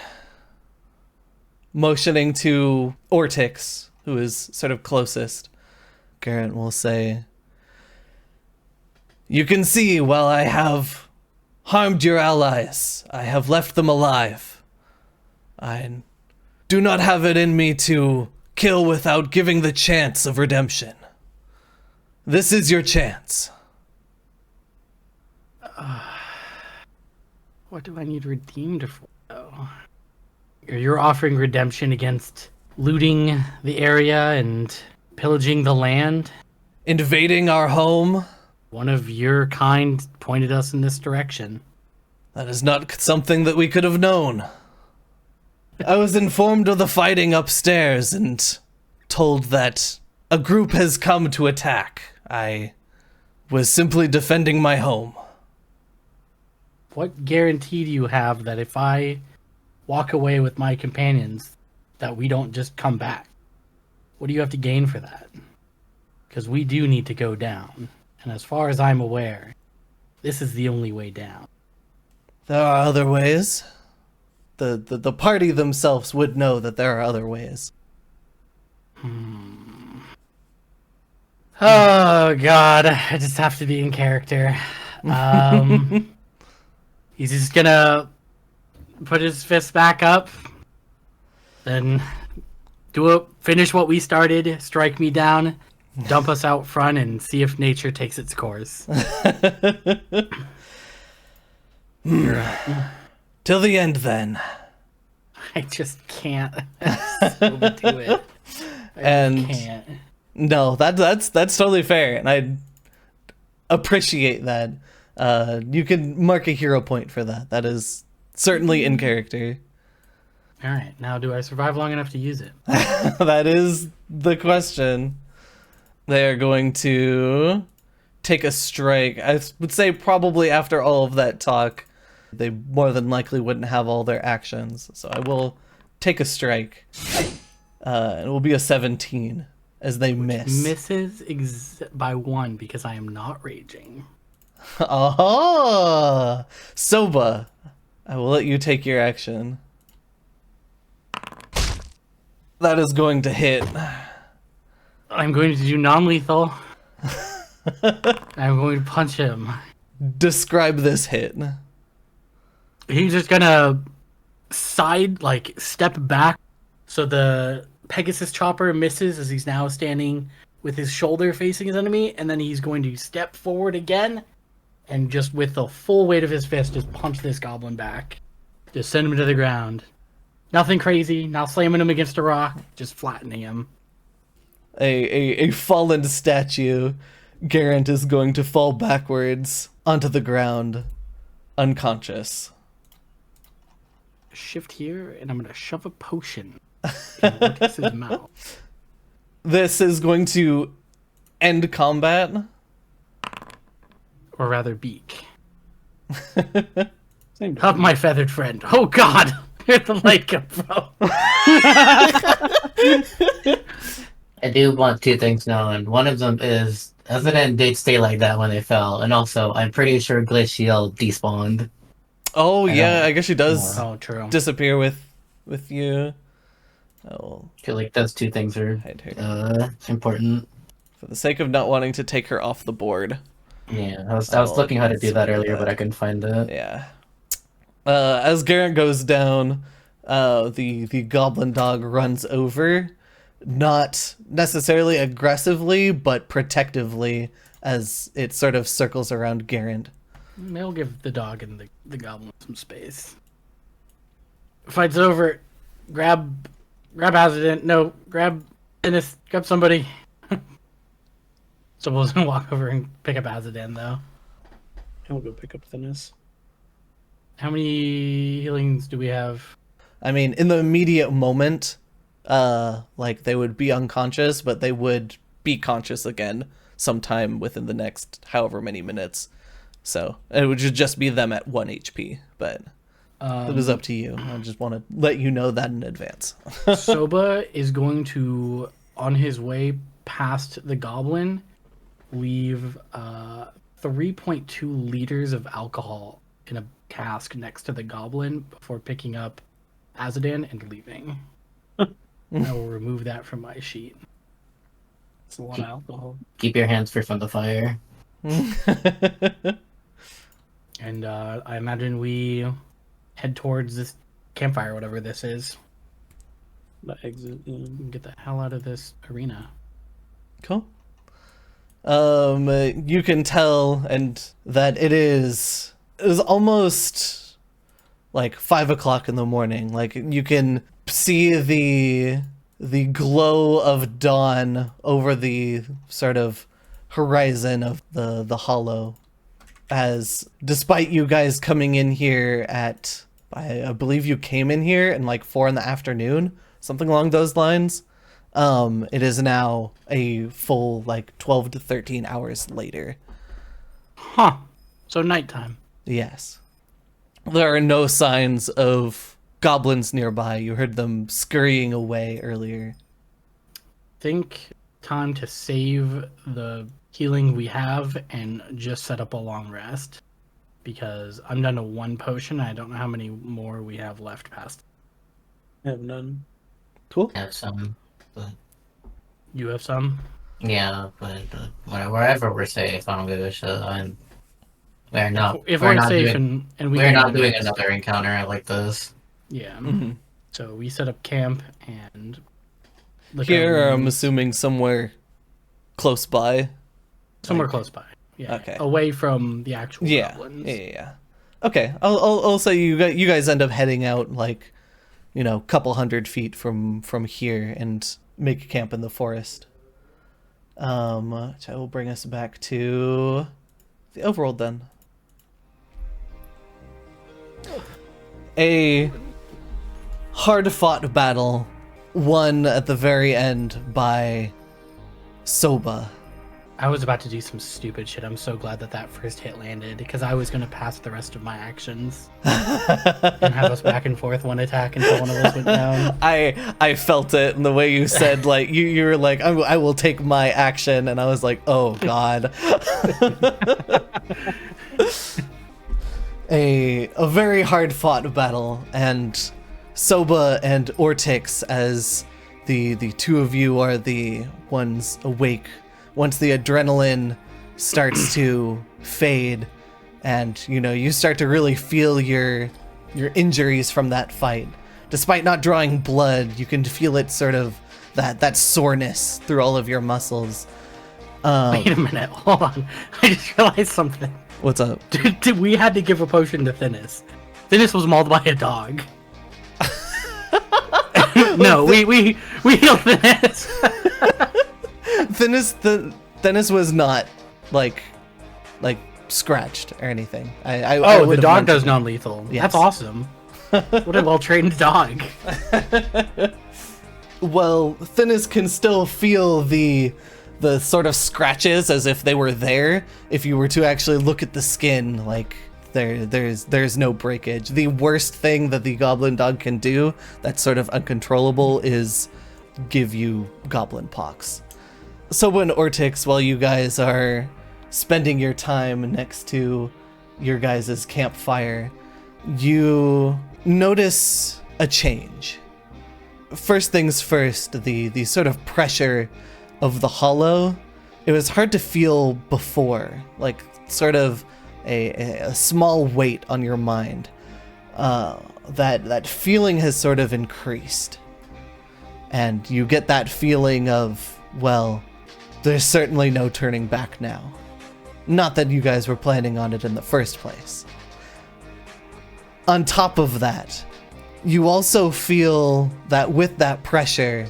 Motioning to Ortix, who is sort of closest, Garrant will say, "You can see, while I have harmed your allies, I have left them alive. I do not have it in me to kill without giving the chance of redemption. This is your chance." What do I need redeemed for, though? You're offering redemption against looting the area and pillaging the land? Invading our home? One of your kind pointed us in this direction. That is not something that we could have known. I was informed of the fighting upstairs and told that a group has come to attack. I was simply defending my home. What guarantee do you have that if I walk away with my companions, that we don't just come back? What do you have to gain for that? Because we do need to go down. And as far as I'm aware, this is the only way down. There are other ways. The party themselves would know that there are other ways. Oh, God. I just have to be in character. He's just gonna put his fist back up, then finish what we started, strike me down, dump us out front, and see if nature takes its course. Till the end, then. I just can't. So do it. And Can't. no, that's totally fair, and I appreciate that. You can mark a hero point for that. That is certainly in character. All right, now do I survive long enough to use it? That is the question. They are going to take a strike. I would say probably after all of that talk, they more than likely wouldn't have all their actions. So I will take a strike. It will be a 17 as they miss. Misses by 1 because I am not raging. Oh, Soba, I will let you take your action. That is going to hit. I'm going to do non-lethal. I'm going to punch him. Describe this hit. He's just gonna step back so the Pegasus chopper misses as he's now standing with his shoulder facing his enemy, and then he's going to step forward again and just with the full weight of his fist just punch this goblin back. Just send him to the ground. Nothing crazy, not slamming him against a rock, just flattening him. A fallen statue. Garrant is going to fall backwards onto the ground, unconscious. Shift here, and I'm gonna shove a potion in Mortis's mouth. This is going to end combat. Or rather, beak. Same Up my feathered friend. Oh God! Where'd the light come from? I do want two things known. One of them is Evident did stay like that when they fell, and also I'm pretty sure Glacial despawned. Oh I yeah, don't I guess she does Oh, true. disappear with you. Oh, I feel like those two things are hide her. important. For the sake of not wanting to take her off the board. Yeah, I was looking how to do that earlier, but I couldn't find it. Yeah. As Garrant goes down, the goblin dog runs over, not necessarily aggressively, but protectively, as it sort of circles around Garrant. I'll give the dog and the goblin some space. Fight's over. Grab Hazardin. No, grab Dennis. Grab somebody. Someone's gonna walk over and pick up Hazardin, though. I'll go pick up Thinness. How many healings do we have? I mean, in the immediate moment, like they would be unconscious, but they would be conscious again sometime within the next however many minutes. So it would just be them at 1 HP, but it was up to you. I just want to let you know that in advance. Soba is going to, on his way past the goblin, leave 3.2 liters of alcohol in a cask next to the goblin before picking up Azadin and leaving. I will remove that from my sheet. It's a lot of alcohol. Keep your hands free from the fire. And I imagine we head towards this campfire, whatever this is. The exit. Yeah. And get the hell out of this arena. Cool. You can tell and that it is almost like 5 o'clock in the morning. Like you can see the glow of dawn over the sort of horizon of the hollow, as despite you guys coming in here at, I believe you came in here in like 4 in the afternoon, something along those lines. It is now a full like 12 to 13 hours later. Huh. So nighttime. Yes. There are no signs of goblins nearby. You heard them scurrying away earlier. Think time to save the healing we have and just set up a long rest. Because I'm down to 1 potion. I don't know how many more we have left past. I have none. Cool. I have some, but You have some? yeah, but wherever we're safe, I don't give a shit. We're not. If we're we're not safe doing, and we we're can not do doing this. another encounter like this. Yeah. Mm-hmm. So we set up camp and look Here, at I'm assuming somewhere close by. somewhere like- close by. Yeah. Okay. Away from the actual Yeah. goblins. Yeah. Okay. I'll say you guys end up heading out like, you know, couple hundred feet from here and make camp in the forest. Which I will bring us back to the overworld then. A hard-fought battle, won at the very end by Soba. I was about to do some stupid shit. I'm so glad that first hit landed because I was going to pass the rest of my actions and have us back and forth one attack until one of us went down. I felt it in the way you said, like you were like, I will take my action, and I was like, oh god. a very hard fought battle, and Soba and Ortix, as the two of you are the ones awake once the adrenaline starts to fade, and you know you start to really feel your injuries from that fight. Despite not drawing blood, you can feel it sort of that soreness through all of your muscles. Wait a minute. Hold on. I just realized something. What's up? Dude, we had to give a potion to Thinness. Thinness was mauled by a dog. No, we healed Thinness. Thinness was not like scratched or anything. I Oh, the would've dog mentioned- does non-lethal. Yes. That's awesome. What a well-trained dog. Well, Thinness can still feel the the sort of scratches as if they were there. If you were to actually look at the skin, like there's no breakage. The worst thing that the goblin dog can do that's sort of uncontrollable is give you goblin pox. So when Ortix, while you guys are spending your time next to your guys' campfire, you notice a change. First things first, the sort of pressure of the hollow, it was hard to feel before, like sort of a small weight on your mind. That feeling has sort of increased. And you get that feeling of, well, there's certainly no turning back now. Not that you guys were planning on it in the first place. On top of that, you also feel that with that pressure,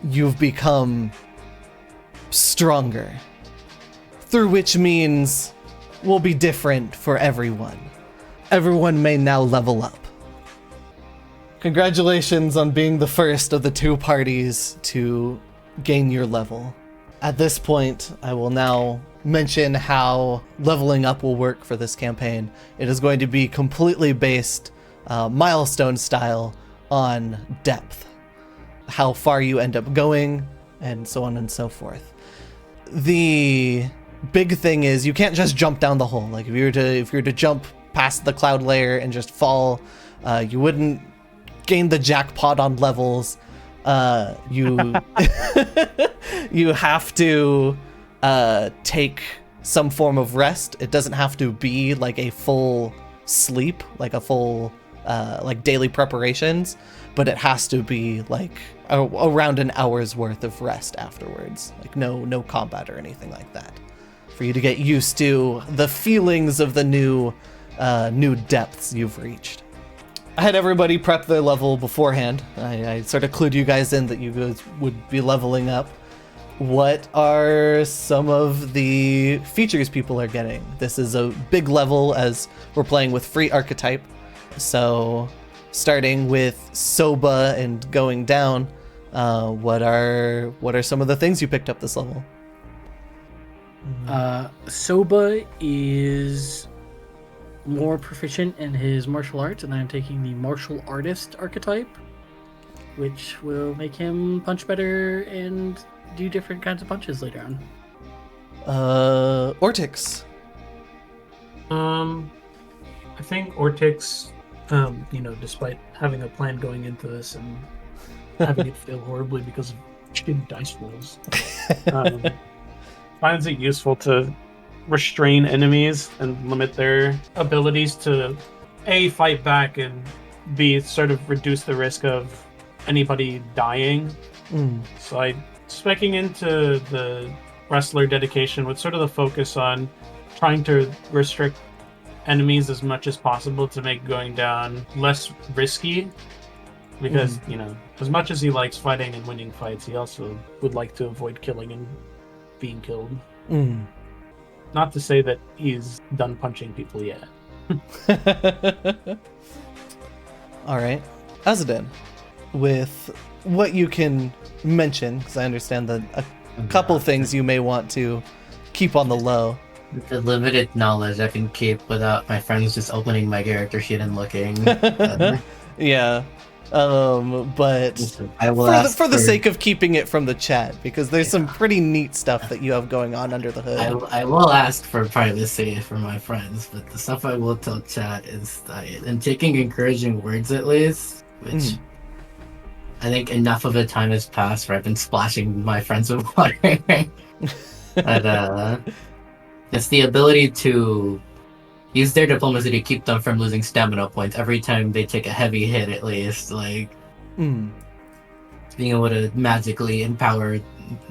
you've become stronger. Through which means will be different for everyone. Everyone may now level up. Congratulations on being the first of the two parties to gain your level. At this point, I will now mention how leveling up will work for this campaign. It is going to be completely based milestone style on depth, how far you end up going, and so on and so forth. The big thing is you can't just jump down the hole. Like if you were to jump past the cloud layer and just fall, you wouldn't gain the jackpot on levels. You you have to take some form of rest. It doesn't have to be like a full sleep, like a full like daily preparations, but it has to be like around an hour's worth of rest afterwards. Like no combat or anything like that, for you to get used to the feelings of the new depths you've reached. I had everybody prep their level beforehand. I sort of clued you guys in that you guys would be leveling up. What are some of the features people are getting? This is a big level as we're playing with free archetype. So starting with Soba and going down, what are some of the things you picked up this level? Soba is more proficient in his martial arts, and I'm taking the martial artist archetype, which will make him punch better and do different kinds of punches later on. Ortix. I think Ortix, despite having a plan going into this and having it fail horribly because of shitty dice rolls, finds it useful to restrain enemies and limit their abilities to A, fight back, and B, sort of reduce the risk of anybody dying. So I speccing into the wrestler dedication with sort of the focus on trying to restrict enemies as much as possible to make going down less risky, because as much as he likes fighting and winning fights, he also would like to avoid killing and being killed. Not to say that he's done punching people yet. All right, Azadin, with what you can mention, because I understand that a couple things you may want to keep on the low. The limited knowledge I can keep without my friends just opening my character sheet and looking. Yeah. But I will for the sake of keeping it from the chat, because there's some pretty neat stuff that you have going on under the hood. I will ask for privacy for my friends, but the stuff I will tell chat is that I'm taking encouraging words at least, which I think enough of the time has passed where I've been splashing my friends with water. But it's the ability to use their diplomacy to keep them from losing stamina points every time they take a heavy hit, at least. Like, being able to magically empower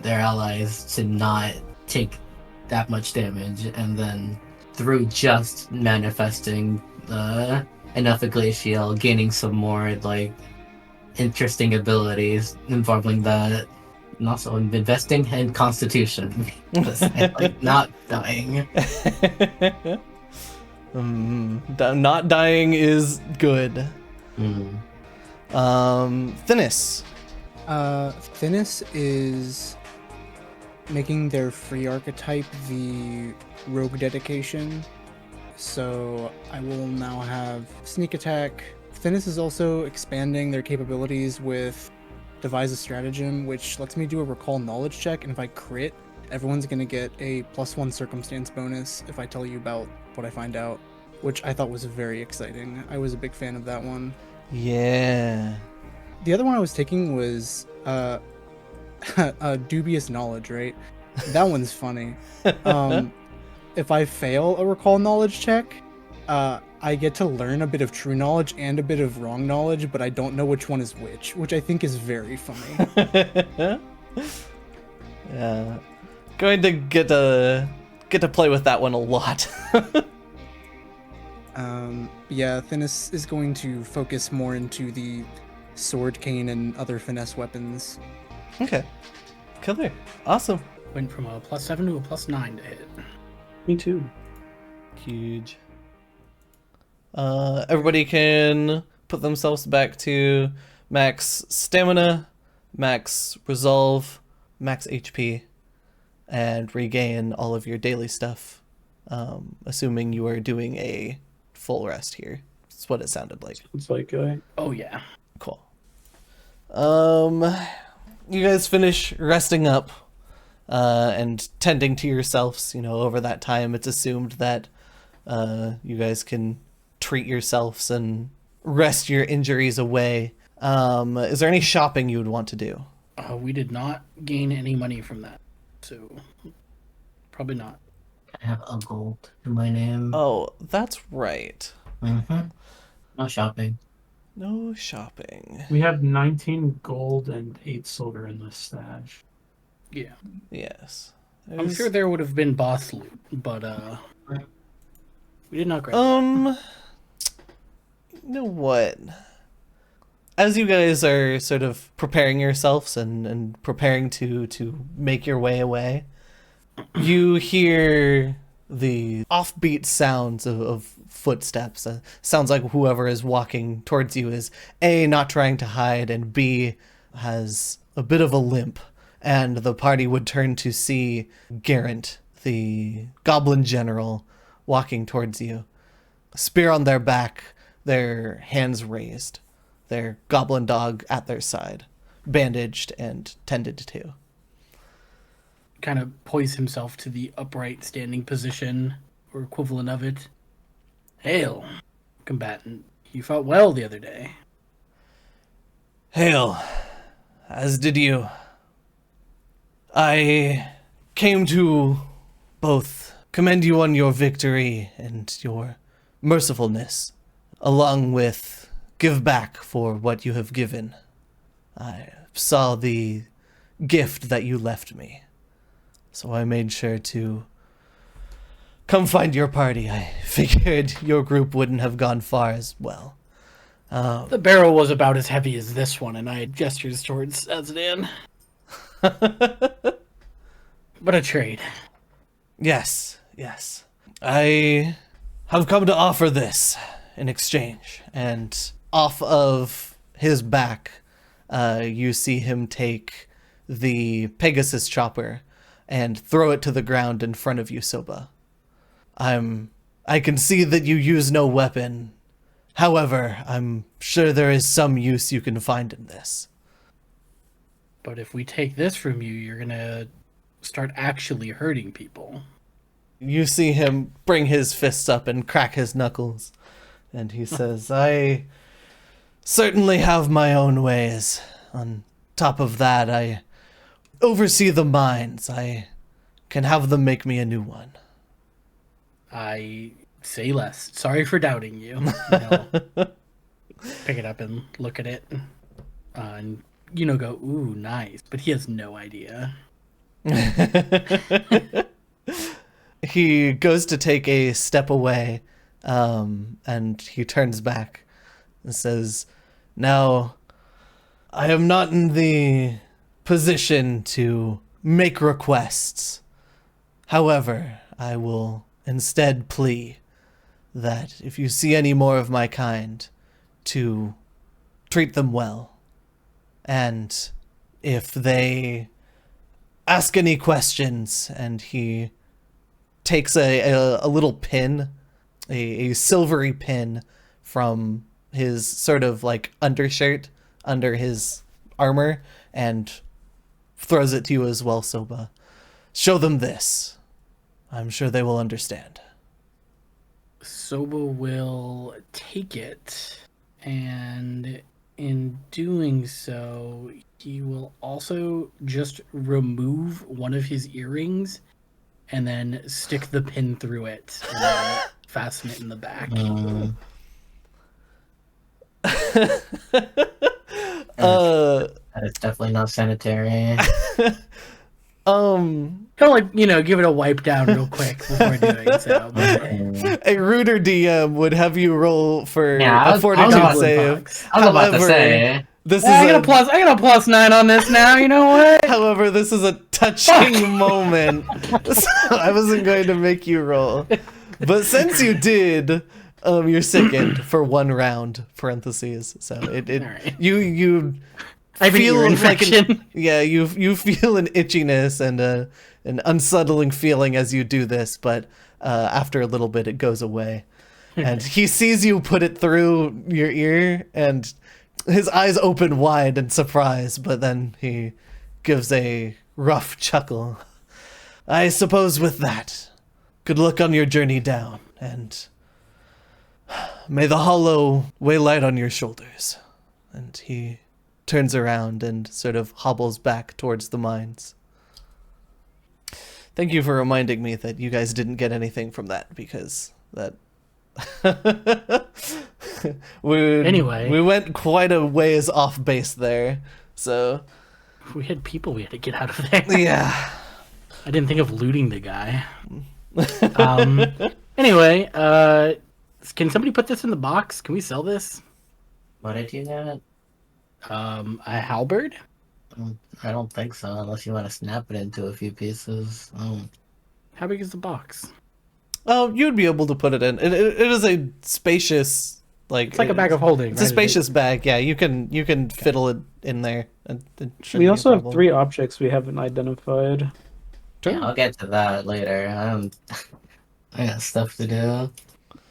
their allies to not take that much damage, and then through just manifesting enough glacial, gaining some more, like, interesting abilities involving that. And also investing in constitution. Because I like not dying. Not dying is good. Thinis. Thinis is making their free archetype the rogue dedication. So I will now have sneak attack. Thinness is also expanding their capabilities with devise a stratagem, which lets me do a recall knowledge check, and if I crit, everyone's gonna get a +1 circumstance bonus if I tell you about what I find out, which I thought was very exciting. I was a big fan of that one. Yeah. The other one I was taking was dubious knowledge, right? That one's funny. If I fail a recall knowledge check, I get to learn a bit of true knowledge and a bit of wrong knowledge, but I don't know which one is which I think is very funny. Yeah. Going to get to play with that one a lot. Yeah, Thinness is going to focus more into the sword, cane, and other finesse weapons. Okay. Killer. Awesome. Went from a +7 to a +9 to hit. Me too. Huge. Everybody can put themselves back to max stamina, max resolve, max HP, and regain all of your daily stuff. Assuming you are doing a full rest here. That's what it sounded like. It's like, Oh yeah. Cool. You guys finish resting up and tending to yourselves. You know, over that time, it's assumed that you guys can treat yourselves and rest your injuries away. Is there any shopping you would want to do? We did not gain any money from that, so probably not. I have a gold to my name. Oh, that's right. No shopping. No shopping. we have 19 gold and 8 silver in this stash. Yeah, Yes. I'm sure there would have been boss loot, but we did not grab that. You know what? As you guys are sort of preparing yourselves and preparing to make your way away, you hear the offbeat sounds of footsteps. Sounds like whoever is walking towards you is A, not trying to hide, and B, has a bit of a limp. And the party would turn to see Garrant, the goblin general, walking towards you. Spear on their back, their hands raised, their goblin dog at their side, bandaged and tended to. Kind of poise himself to the upright standing position, or equivalent of it. Hail, combatant. You fought well the other day. Hail, as did you. I came to both commend you on your victory and your mercifulness, along with give back for what you have given. I saw the gift that you left me, so I made sure to come find your party. I figured your group wouldn't have gone far as well. The barrel was about as heavy as this one, and I had gestures towards Azdan. But a trade. Yes, yes. I have come to offer this in exchange. And off of his back, you see him take the Pegasus chopper and throw it to the ground in front of you, Soba. I can see that you use no weapon. However, I'm sure there is some use you can find in this. But if we take this from you, you're gonna start actually hurting people. You see him bring his fists up and crack his knuckles. And he says, I certainly have my own ways. On top of that, I oversee the mines. I can have them make me a new one. I say less. Sorry for doubting you. Pick it up and look at it. And, go, ooh, nice. But he has no idea. He goes to take a step away, and he turns back and says, now, I am not in the position to make requests. However, I will instead plea that if you see any more of my kind, to treat them well. And if they ask any questions. And he takes a little pin, a silvery pin from his sort of like undershirt under his armor and throws it to you as well, Soba. Show them this. I'm sure they will understand. Soba will take it, and in doing so, he will also just remove one of his earrings and then stick the pin through it and then fasten it in the back. That is definitely not sanitary. Kind of like, give it a wipe down real quick before doing so. But, A ruder DM would have you roll for Yeah, a fortitude save. I was about to However, say. this I is got a +9 on this now. You know what? however, this is a touching moment, so I wasn't going to make you roll. But since you did, you're sickened for 1 round. Parentheses. So it Alright. you I have an feel ear like infection. you feel an itchiness and an unsettling feeling as you do this, but after a little bit it goes away, and he sees you put it through your ear, and his eyes open wide in surprise, but then he gives a rough chuckle. I suppose with that, good luck on your journey down, and may the hollow weigh light on your shoulders. And he turns around and sort of hobbles back towards the mines. Thank you for reminding me that you guys didn't get anything from that, because that... Anyway. We went quite a ways off base there, so... We had people we had to get out of there. Yeah. I didn't think of looting the guy. Anyway, can somebody put this in the box? Can we sell this? What did you get? A halberd? I don't think so, unless you want to snap it into a few pieces. How big is the box? Oh, you'd be able to put it in. It is a spacious, like... It's like a bag of holding. It's a spacious bag, yeah. You can fiddle it in there. It shouldn't We be a also have problem. 3 objects we haven't identified. Yeah, I'll get to that later. I got stuff to do.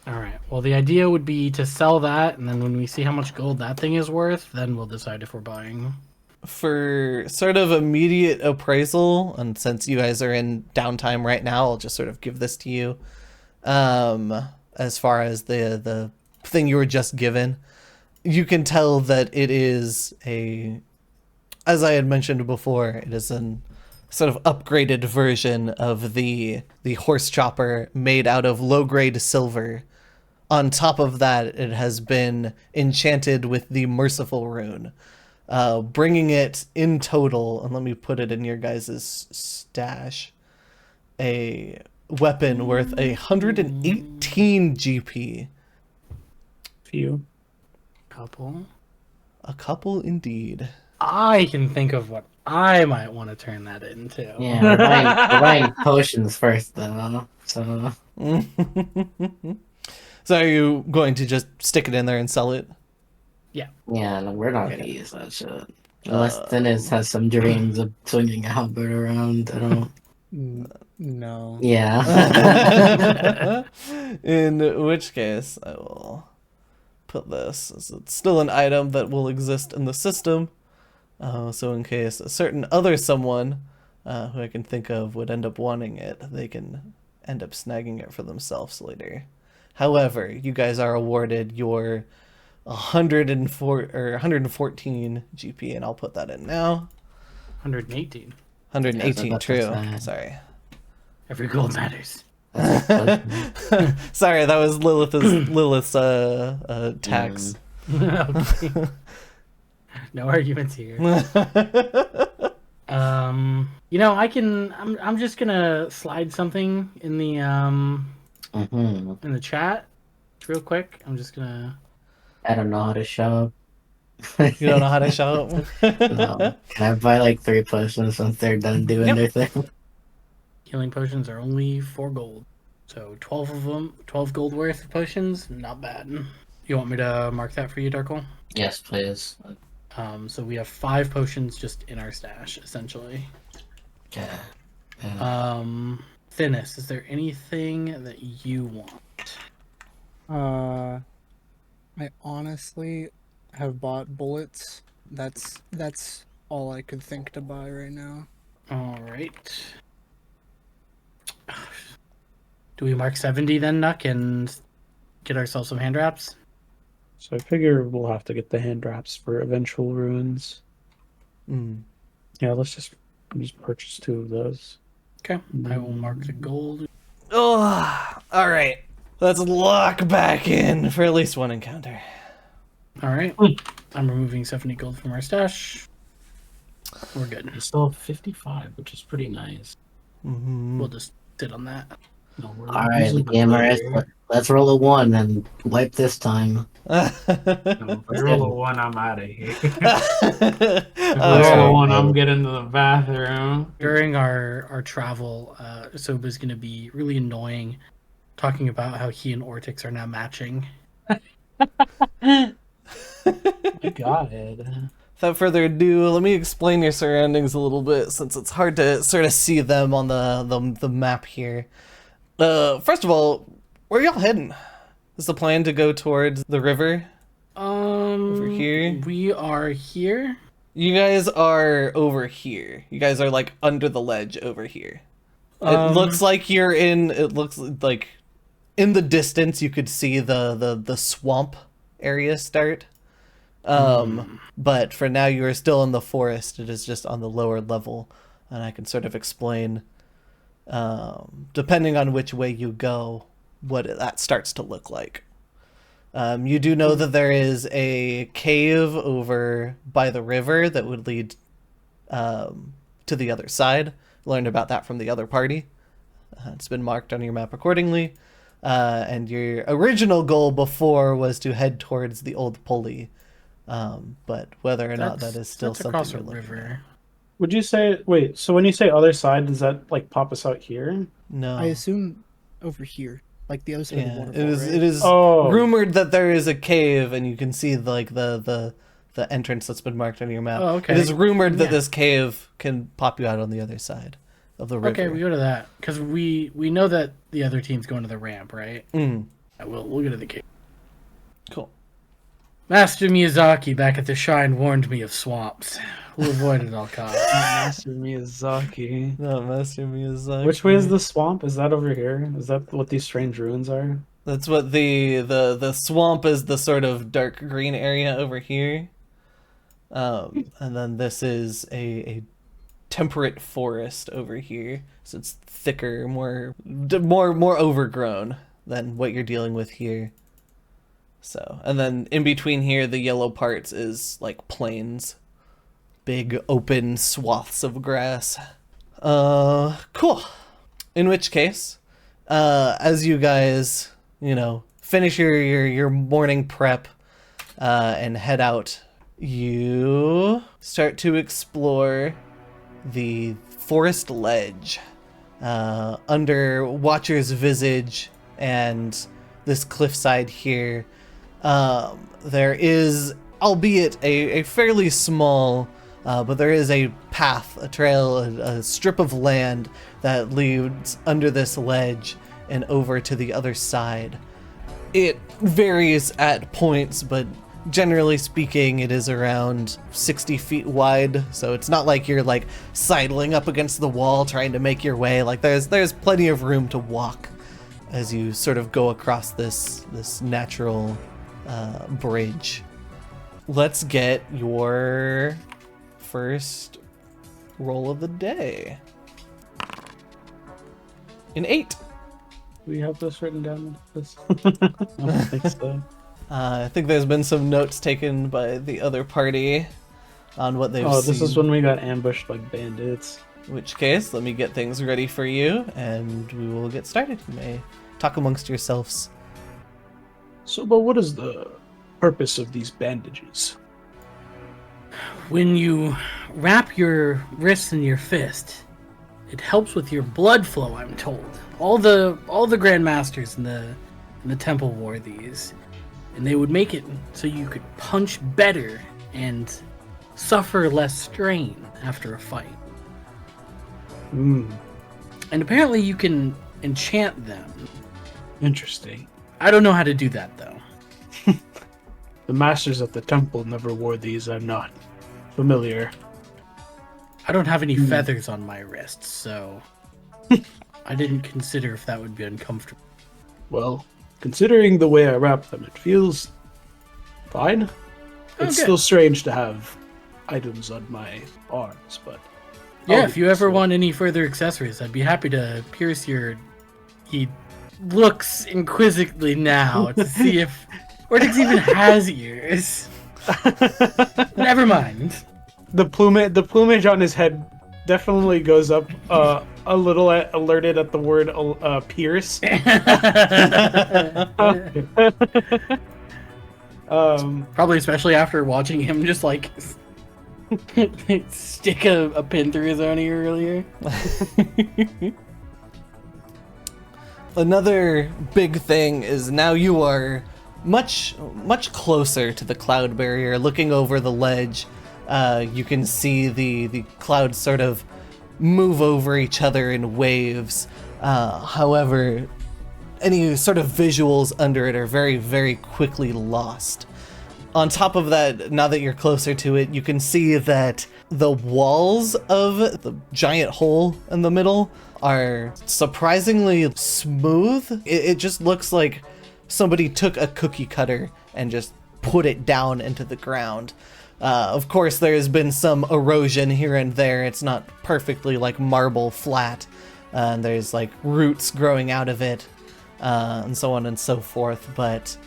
Alright, well the idea would be to sell that, and then when we see how much gold that thing is worth, then we'll decide if we're buying. For sort of immediate appraisal, and since you guys are in downtime right now, I'll just sort of give this to you. As far as the thing you were just given, you can tell that it is as I had mentioned before, it is an sort of upgraded version of the horse chopper made out of low-grade silver. On top of that, it has been enchanted with the Merciful rune, bringing it in total, and let me put it in your guys' stash, a weapon worth 118 GP. Few. A couple indeed. I can think of what I might want to turn that into. Yeah, we're buying potions first, though. So So are you going to just stick it in there and sell it? yeah, no, we're not gonna use that shit unless Dennis has some dreams of swinging a halberd around. I don't. No. Yeah. In which case, I will put this as it's still an item that will exist in the system. So in case a certain other someone who I can think of would end up wanting it, they can end up snagging it for themselves later. However, you guys are awarded your 114 GP, and I'll put that in now. 118. 118, Yeah, true. that's Sorry. Every gold matters. Sorry, that was Lilith's tax. Okay. No arguments here. I'm just gonna slide something in the in the chat real quick. I'm just gonna. I don't know how to shop. You don't know how to shop? No. Can I buy like 3 potions once they're done doing their thing? Healing potions are only 4 gold. So 12 of them, 12 gold worth of potions, not bad. You want me to mark that for you, Darkle? Yes, please. So we have 5 potions just in our stash, essentially. Yeah. Thinness, is there anything that you want? I honestly have bought bullets. That's all I could think to buy right now. All right. Do we mark 70 then, Nuck, and get ourselves some hand wraps? So I figure we'll have to get the hand wraps for eventual ruins. Mm. Yeah, let's just purchase 2 of those. Okay, I will mark the gold. Oh, all right. Let's lock back in for at least one encounter. All right, I'm removing 70 gold from our stash. We're good. We still have 55, which is pretty nice. Mm-hmm. We'll just sit on that. No, we're All right, using the gamers, player. let's roll a 1 and wipe this time. No, if I roll a 1, I'm out of here. If All I roll a right. 1, I'm getting to the bathroom. During our travel, Soba's going to be really annoying, talking about how he and Ortix are now matching. My God. Without further ado, let me explain your surroundings a little bit, since it's hard to sort of see them on the map here. First of all, where y'all heading? Is the plan to go towards the river? Over here? We are here. You guys are over here. You guys are like under the ledge over here. It looks like you're in. It looks like in the distance you could see the swamp area start. But for now you are still in the forest. It is just on the lower level, and I can sort of explain, depending on which way you go, what that starts to look like. You do know that there is a cave over by the river that would lead to the other side. Learned about that from the other party. It's been marked on your map accordingly. And your original goal before was to head towards the old pulley. But whether or not that is still that's something across you're a looking river. at. Would you say, wait, so when you say other side, does that like pop us out here? No. I assume over here, like the other side of the Yeah, waterfall. it is. right? It is Oh. rumored that there is a cave, and you can see like the entrance that's been marked on your map. Oh, okay. It is rumored that Yeah. this cave can pop you out on the other side of the river. Okay, we go to that because we know that the other team's going to the ramp, right? Mm, We'll go to the cave. cool. Master Miyazaki back at the shrine warned me of swamps. We'll avoid it at all costs. Master Miyazaki. No, Master Miyazaki. Which way is the swamp? Is that over here? Is that what these strange ruins are? That's what the swamp is. The sort of dark green area over here. And then this is a temperate forest over here. So it's thicker, more overgrown than what you're dealing with here. So, and then in between here, the yellow parts is like plains. Big open swaths of grass. Cool. In which case, as you guys, finish your morning prep, and head out, you start to explore the forest ledge, under Watcher's visage and this cliffside here. There is, albeit a fairly small, but there is a path, a trail, a strip of land that leads under this ledge and over to the other side. It varies at points, but generally speaking, it is around 60 feet wide, so it's not like you're like sidling up against the wall trying to make your way. Like there's plenty of room to walk as you sort of go across this natural bridge. Let's get your first roll of the day. An 8. We have this written down. I don't think so. I think there's been some notes taken by the other party on what they've seen. Oh, this is when we got ambushed by bandits. In which case, let me get things ready for you, and we will get started. You may talk amongst yourselves. So, but what is the purpose of these bandages? When you wrap your wrists in your fist, it helps with your blood flow, I'm told. All the grandmasters in the temple wore these, and they would make it so you could punch better and suffer less strain after a fight. Hmm. And apparently you can enchant them. Interesting. I don't know how to do that, though. The masters of the temple never wore these. I'm not familiar. I don't have any feathers on my wrists, so I didn't consider if that would be uncomfortable. Well, considering the way I wrap them, it feels fine. It's good. still strange to have items on my arms, but... Yeah, I'll if you leave ever this want any further accessories, I'd be happy to pierce your... He looks inquisitively now to see if Ortix even has ears. Never mind. The plumage on his head definitely goes up a little alerted at the word pierce. Probably especially after watching him just like stick a pin through his own ear earlier. Another big thing is now you are much closer to the cloud barrier. Looking over the ledge, you can see the clouds sort of move over each other in waves. However, any sort of visuals under it are very, very quickly lost. On top of that, now that you're closer to it, you can see that the walls of the giant hole in the middle are surprisingly smooth. It just looks like somebody took a cookie cutter and just put it down into the ground. Of course, there's been some erosion here and there. It's not perfectly like marble flat. There's like roots growing out of it, and so on and so forth. But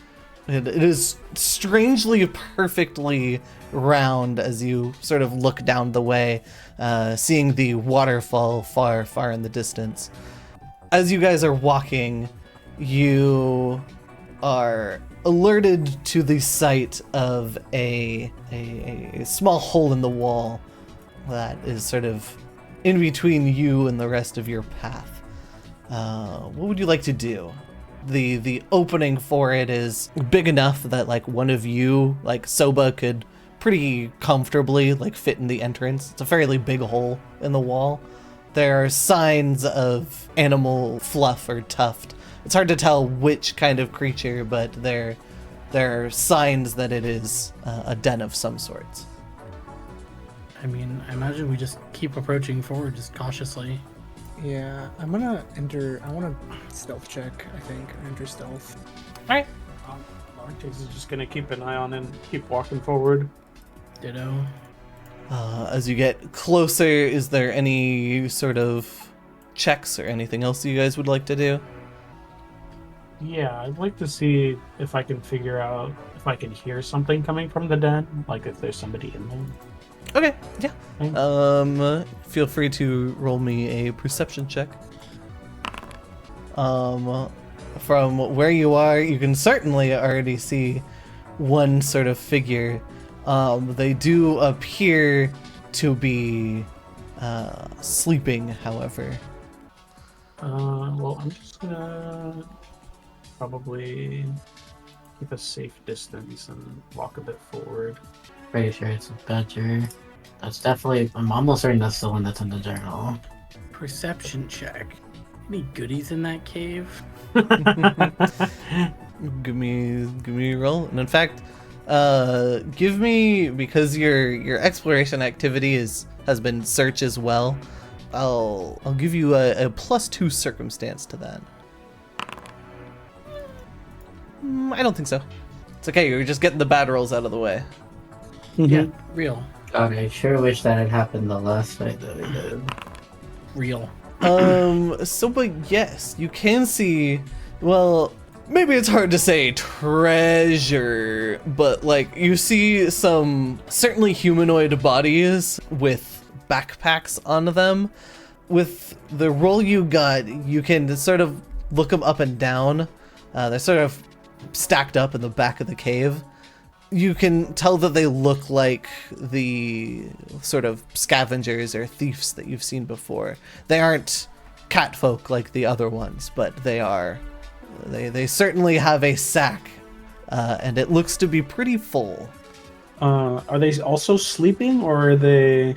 it is strangely perfectly round as you sort of look down the way, seeing the waterfall far, far in the distance. As you guys are walking, you are alerted to the sight of a small hole in the wall that is sort of in between you and the rest of your path. What would you like to do? The opening for it is big enough that like one of you, like Soba, could pretty comfortably like fit in the entrance. It's a fairly big hole in the wall. There are signs of animal fluff or tuft. It's hard to tell which kind of creature, but there are signs that it is a den of some sorts. I mean, I imagine we just keep approaching forward, just cautiously. Yeah, I want to stealth check, I think. Enter stealth. Alright. Arctis is just gonna keep an eye on and keep walking forward. Ditto. As you get closer, is there any sort of checks or anything else you guys would like to do? Yeah, I'd like to see if I can figure out if I can hear something coming from the den, like if there's somebody in there. Okay, yeah. Thanks. Feel free to roll me a perception check. From where you are, you can certainly already see one sort of figure. They do appear to be sleeping, however. Well, I'm just gonna probably keep a safe distance and walk a bit forward. Pretty sure it's a badger. That's definitely. I'm almost certain that's the one that's in the journal. Perception check. Any goodies in that cave? Give me a roll. And in fact, give me, because your exploration activity has been search as well. I'll give you a +2 circumstance to that. I don't think so. It's okay. You're just getting the bad rolls out of the way. Yeah, real. God, I sure wish that had happened the last fight that we did. Real. But yes, you can see, well, maybe it's hard to say treasure, but like you see some certainly humanoid bodies with backpacks on them. With the roll you got, you can sort of look them up and down. They're sort of stacked up in the back of the cave. You can tell that they look like the sort of scavengers or thieves that you've seen before. They aren't catfolk like the other ones, but they certainly have a sack, and it looks to be pretty full. Are they also sleeping, or are they?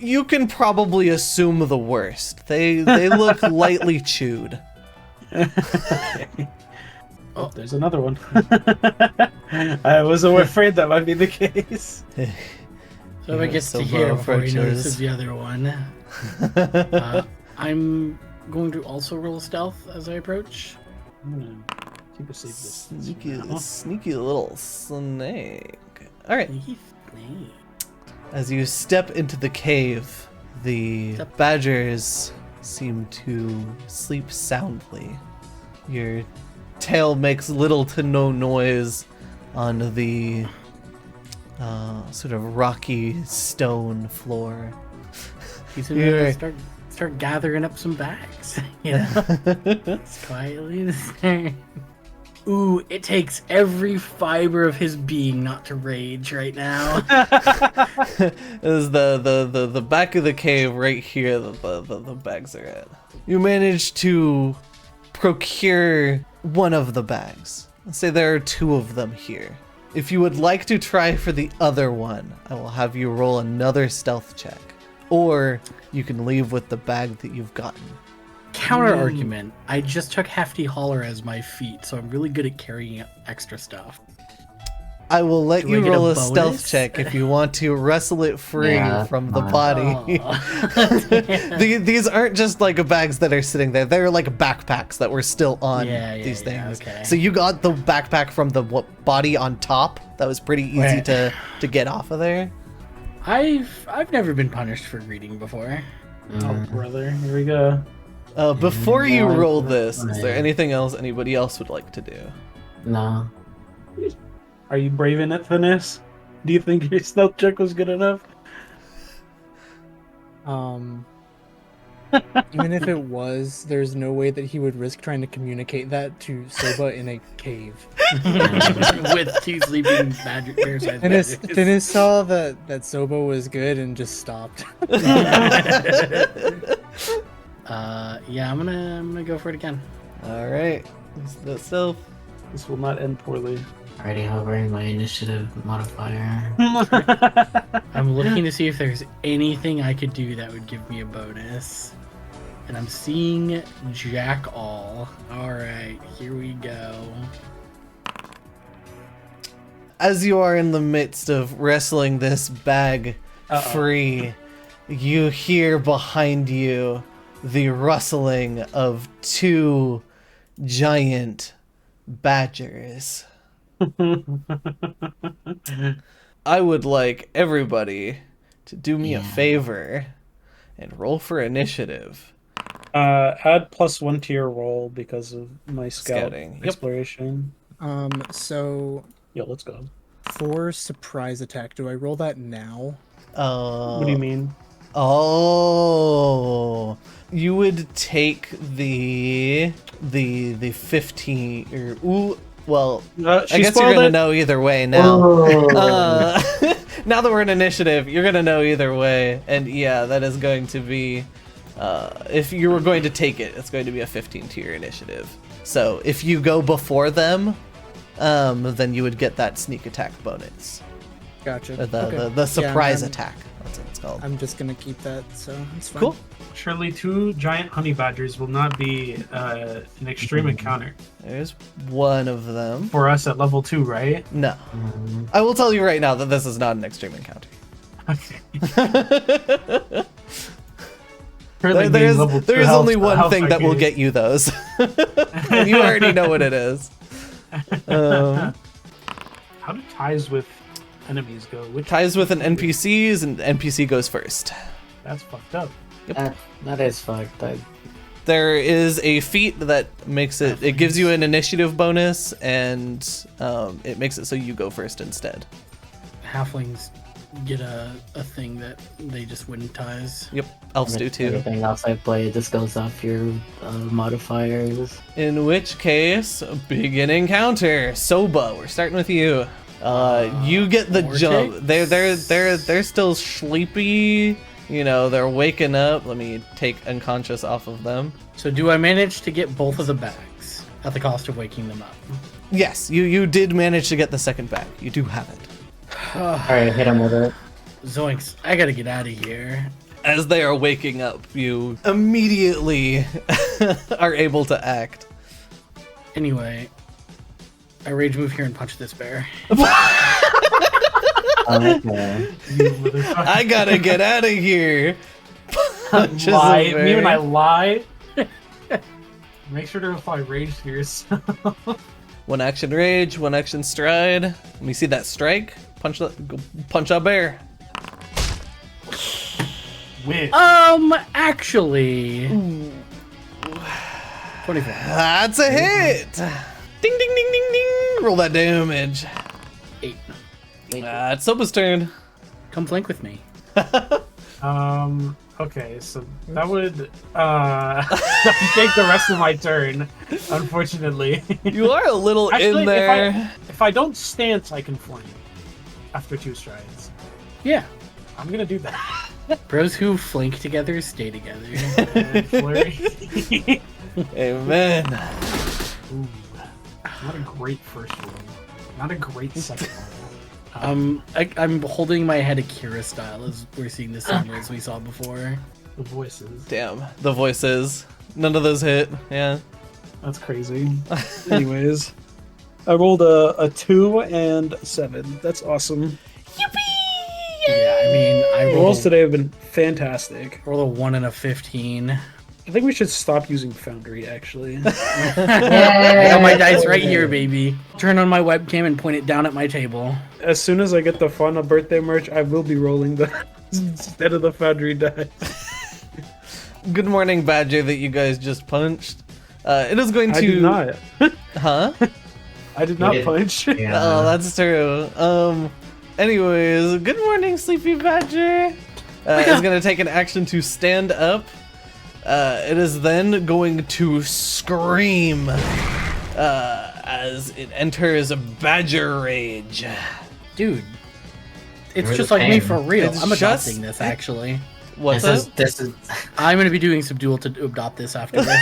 You can probably assume the worst. They look lightly chewed. Oh, there's another one. I was afraid that might be the case. So if I gets to Silver here before he approaches. notices the other one. I'm going to also roll stealth as I approach. I'm gonna keep a safe distance. Sneaky little snake. All right. Sneaky snake. As you step into the cave, the badgers seem to sleep soundly. Your tail makes little to no noise on the sort of rocky stone floor. He's gonna start gathering up some bags. You know, it's quietly. Ooh, it takes every fiber of his being not to rage right now. Is the back of the cave right here that the bags are at. You manage to procure one of the bags. Let's say there are 2 of them here. If you would like to try for the other one, I will have you roll another stealth check. Or you can leave with the bag that you've gotten. Counter argument. I just took Hefty Holler as my feet, so I'm really good at carrying extra stuff. I will let Do you I get roll a a stealth bonus? check if you want to wrestle it free Yeah, from the fine. body. These aren't just like bags that are sitting there. They're like backpacks that were still on these things. Okay. So you got the backpack from the body on top. That was pretty easy Right. to get off of there. I've never been punished for greeting before. Oh, brother, here we go. Before you Yeah, roll that's this, is fine. there anything else anybody else would like to do? No. Are you brave in it, Finesse? Do you think your stealth check was good enough? Even if it was, there's no way that he would risk trying to communicate that to Soba in a cave. With 2 sleeping bear-sized Dennis, badgers. Dennis saw that Soba was good and just stopped. Yeah, I'm gonna go for it again. All right. That's stealth. This will not end poorly. Already hovering my initiative modifier. I'm looking to see if there's anything I could do that would give me a bonus. And I'm seeing Jack All. Alright, here we go. As you are in the midst of wrestling this bag free, you hear behind you the rustling of 2 giant badgers. I would like everybody to do me a favor and roll for initiative. Add +1 to your roll because of my Scouting. Yep. exploration. So Yo, let's go. for surprise attack, do I roll that now? What do you mean? Oh, you would take the 15 or well, I guess you're gonna know either way now. Now that we're in initiative, you're gonna know either way, and yeah, that is going to be if you were going to take it, it's going to be a 15 to your initiative. So if you go before them, then you would get that sneak attack bonus. Gotcha. The surprise I'm- attack. That's what it's called. I'm just gonna keep that, so it's fine. Cool. Surely 2 giant honey badgers will not be an extreme encounter There's one of them. for us at level 2, right? No. I will tell you right now that this is not an extreme encounter. Okay. Currently being There's level 2 there's health- only one health thing that will arcade. get you those. And you already know what it is. How do ties with enemies go? Which Ties with an NPCs, and NPC goes first. That's fucked up. That is fucked. There is a feat that makes it gives you an initiative bonus, and it makes it so you go first instead. Halflings get a thing that they just wouldn't ties. Yep, elves do too. Everything else I play just goes off your modifiers. In which case, begin encounter. Soba, we're starting with you. You get the jump. Vortex? They're still sleepy. You know, they're waking up. Let me take unconscious off of them. So do I manage to get both of the bags at the cost of waking them up? Yes, you did manage to get the second bag. You do have it. Alright, hit him with it. Zoinks, I gotta get out of here. As they are waking up, you immediately are able to act. Anyway, I rage move here and punch this bear. Okay. You motherfucker. I gotta get out of here. Punches a Lie. Me bear. when I lie. Make sure to apply rage to yourself. One action rage, one action stride. Let me see that strike. Punch a bear. Win. Actually. 24. That's a hit. Ding, ding, ding, ding, ding. Roll that damage. 8. It's Soba's turn. Come flank with me. Okay, so that would take the rest of my turn, unfortunately. You are a little Actually, in there. if I don't stance, I can flank after 2 strides. Yeah. I'm gonna do that. Bros who flank together stay together. Flurry. Amen. Ooh, not a great first roll. Not a great second roll. I'm holding my head Akira style as we're seeing the same rolls we saw before. The voices. Damn, the voices. None of those hit. Yeah. That's crazy. Anyways, I rolled a 2 and a 7. That's awesome. Yeah, I mean, I Rolls rolled today have been fantastic. a 1 and a 15. I think we should stop using Foundry, actually. I got my dice right here, baby. Turn on my webcam and point it down at my table. As soon as I get the fun of birthday merch, I will be rolling the instead of the Foundry dice. Good morning, Badger, that you guys just punched. It is going to. I did not. Huh? I did not Yeah. punch. Yeah. Oh, that's true. Anyways, good morning, Sleepy Badger. It's gonna take an action to stand up. It is then going to scream as it enters Badger Rage. Dude, it's Where's just the like me pain? for real. It's I'm just- adopting this, actually. What's This up? is I'm going to be doing Subdual to adopt this after this.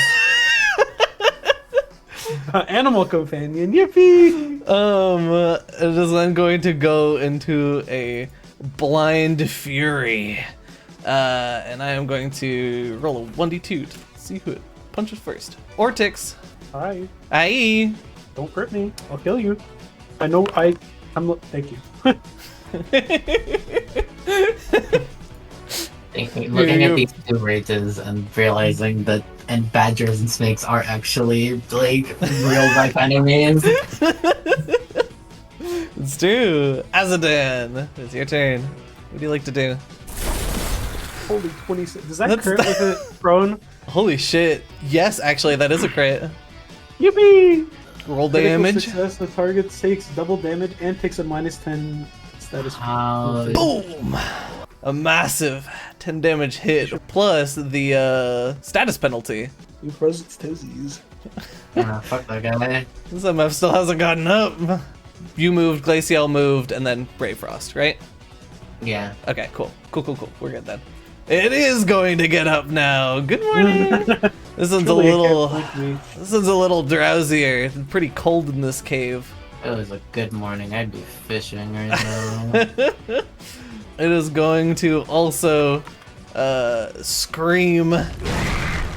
Animal companion, yippee! It is then going to go into a blind fury. And I am going to roll a 1d2 to see who it punches first. Ortix. Hi, Aye. don't hurt me. I'll kill you. I know. Thank you. looking at these 2 rages and realizing that and badgers and snakes are actually like real life enemies. Let's do Azadan. It's your turn. What do you like to do? Holy 26. Does that That's- crit with it prone? Holy shit. Yes, actually, that is a crit. Yippee! Roll Critical damage. Success, the target takes double damage and takes a -10 status. How- Boom! A massive 10 damage hit plus the status penalty. You froze its toesies. Fuck that guy. This MF still hasn't gotten up. You moved, Glacial moved, and then Brave Frost, right? Yeah. Okay, cool. Cool. We're good then. It is going to get up now. Good morning. This one's Truly, a it can't little. blink me. This one's a little drowsier. It's pretty cold in this cave. It was a good morning. I'd be fishing right now. It is going to also scream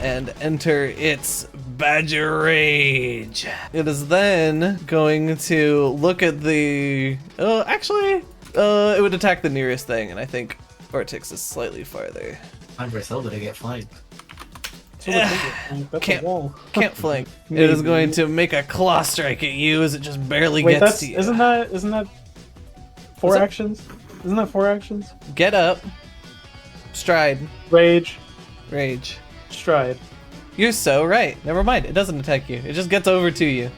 and enter its Badger Rage. It is then going to look at the. Oh, actually, it would attack the nearest thing, and I think Ortix is slightly farther. I'm for Silva to get flanked. That's Can't- a wall. Can't flank. It is Maybe. going to make a claw strike at you as it just barely Wait, gets that's to you. isn't that 4 Is it- actions? Isn't that 4 actions? Get up, stride, Rage, rage. stride. You're so right. Never mind. It doesn't attack you. It just gets over to you.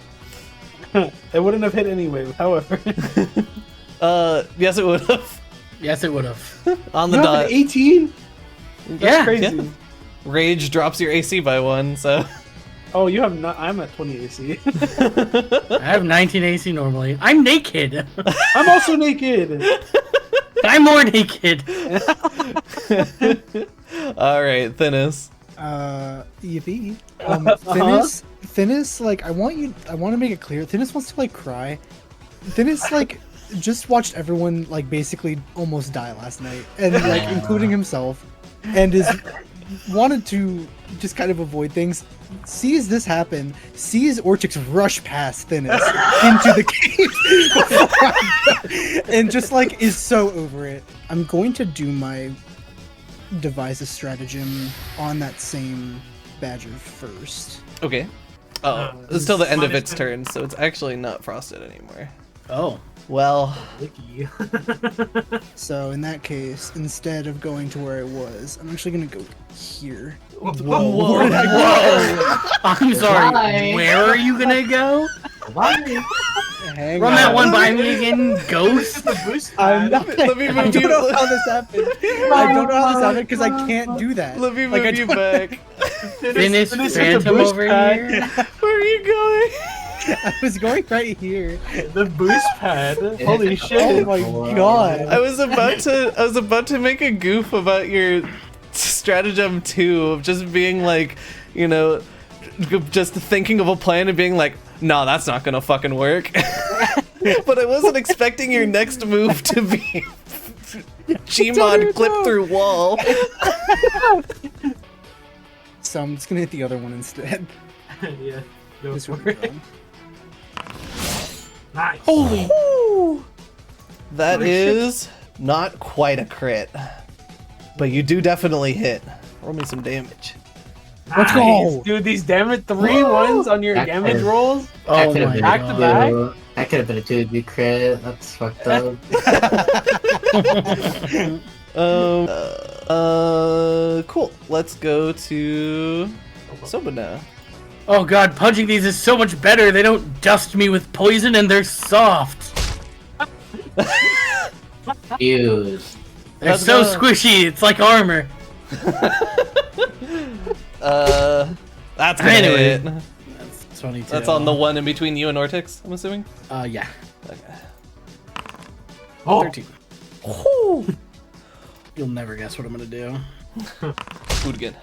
It wouldn't have hit anyway. However, Yes, it would have. Yes, it would have. On the you have dot. an 18. That's Yeah, crazy. yeah. Rage drops your AC by 1, so. Oh, you have not. I'm at 20 AC. I have 19 AC normally. I'm naked. I'm also naked. I'm more naked. Alright, Thinnis. Yippee. Thinnis, like, I want to make it clear, Thinnis wants to, like, cry. Thinnis, like, just watched everyone, like, basically almost die last night. And, like, including himself. and is wanted to just kind of avoid things. Sees this happen, sees Orchix rush past Thinis into the cave, and just like is so over it. I'm going to do my devise a stratagem on that same badger first. Okay. Oh, it's till the end of its turn, so it's actually not frosted anymore. Oh. Well, Licky. So in that case, instead of going to where it was, I'm actually gonna go here. whoa. I'm sorry. Why? Where are you gonna go? Why? Hang Run on. that one by me again, ghost. The boost I'm pad. not. Let me I move don't you. know how this happened. I don't know how this happened because I can't do that. Let me Like, I move you don't- back. Finish Finish with the Phantom boost over pad. here. Where are you going? I was going right here. The boost pad. Holy Oh shit. my god. I was about to make a goof about your stratagem too, of just being like, you know, just thinking of a plan and being like, no, that's not gonna fucking work. But I wasn't expecting your next move to be Gmod clip through wall. So I'm just gonna hit the other one instead. Yeah. Go This for one. it. Nice. Holy! That is not quite a crit, but you do definitely hit. Roll me some damage. Let's go. Dude, these damage 3 ones on your That damage could've- rolls. Oh could've my been back to god. back. That could have been a 2 crit. That's fucked up. Cool. Let's go to Soba now. Oh god, punching these is so much better. They don't dust me with poison and they're soft. Dude. They're Let's so go. squishy. It's like armor. That's gonna Anyway. hit. That's 22. That's on the one in between you and Ortix, I'm assuming. Yeah. Okay. Oh, 13. You'll never guess what I'm gonna do. Food again.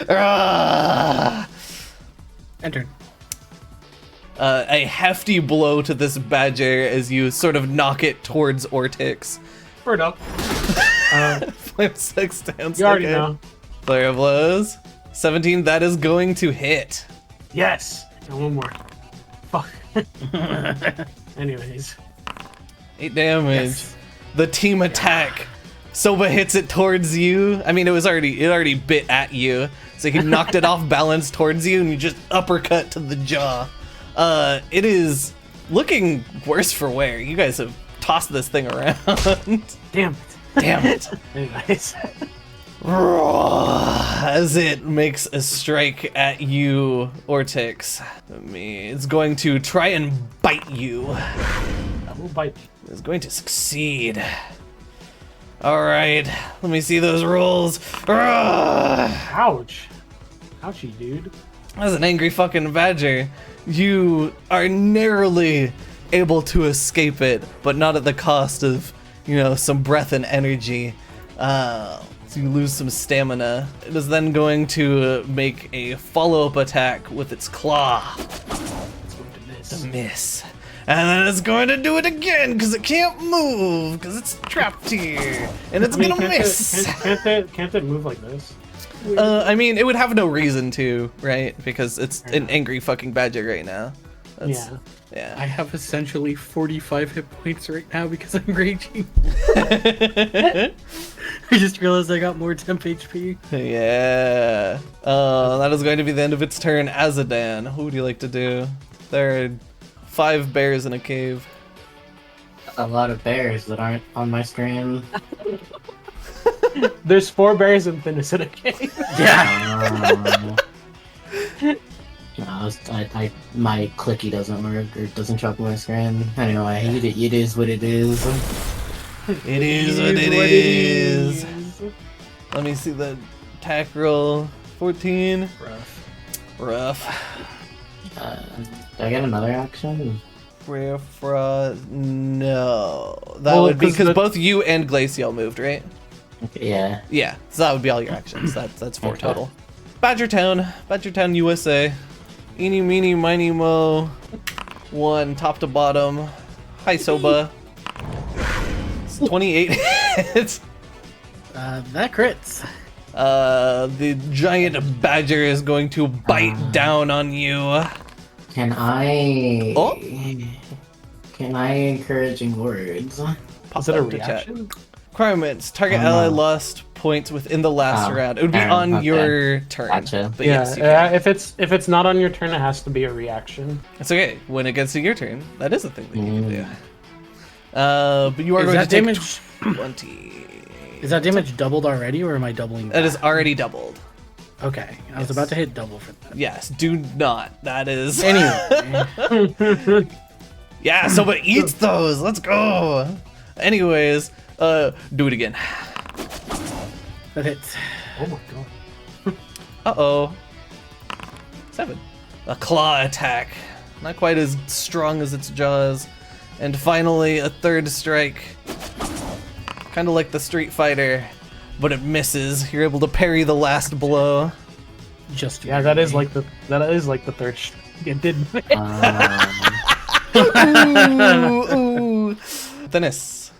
Ah. Enter. A hefty blow to this badger as you sort of knock it towards Ortix. bird up. Flame sex stance. You already okay. know. Flare of blows. 17, that is going to hit. Yes. And one more. Fuck. Anyways. 8 damage. Yes. The team attack. Soba hits it towards you. I mean, it already bit at you. So he knocked it off balance towards you and you just uppercut to the jaw. It is looking worse for wear. You guys have tossed this thing around. Damn it. Damn it. Anyways. As it makes a strike at you, Ortix. It's going to try and bite you. I will bite. It's going to succeed. Alright, let me see those rolls. Ouch. Ouchie, dude. As an angry fucking badger, you are narrowly able to escape it, but not at the cost of, you know, some breath and energy. So you lose some stamina. It is then going to make a follow-up attack with its claw. Let's go to this. Miss. And then it's going to do it again because it can't move because it's trapped here. And it's gonna miss. Can't it move like this? I mean, it would have no reason to, right? Because it's an angry fucking badger right now. Yeah. I Yeah. have essentially 45 hit points right now because I'm raging. I just realized I got more temp HP. Yeah. That is going to be the end of its turn. Azadan, who would you like to do? There are 5 bears in a cave. A lot of bears that aren't on my screen. There's 4 bears in Thinis in a cave. Yeah. No, my clicky doesn't work or doesn't show up on my screen. Anyway, it is what it is. It is what it is. Let me see the attack roll. 14. Rough. Do I get another action? No. That Well, would be 'cause because the- both you and Glacial moved, right? Yeah. Yeah, so that would be all your actions. That's 4 Okay. total. Badgertown, USA. Eeny, meeny, miny, mo. 1, top to bottom. Hi, Soba. It's 28. hit. That crits. The giant badger is going to bite down on you. Can I? Oh. Can I encouraging words? Is it a Pop up to chat. reaction? Requirements. Target ally lost points within the last round. It would be on okay. your turn. Gotcha. But Yeah, yes, you can. if it's not on your turn, it has to be a reaction. It's okay. When it gets to your turn, that is a thing that you can do. But you are Is going to that take damage? 20. Is that damage doubled already, or am I doubling? That is back? already doubled. Okay, I was about to hit double for that. Yes, do not. That is. Anyway, Yeah, someone eats those. Let's go. Anyways, do it again. that hits. Oh my god. Uh-oh. 7. A claw attack. Not quite as strong as its jaws. And finally, a third strike. Kind of like the Street Fighter, but it misses. You're able to parry the last blow. Just Yeah, that is like the third. It did. Ooh. Dennis,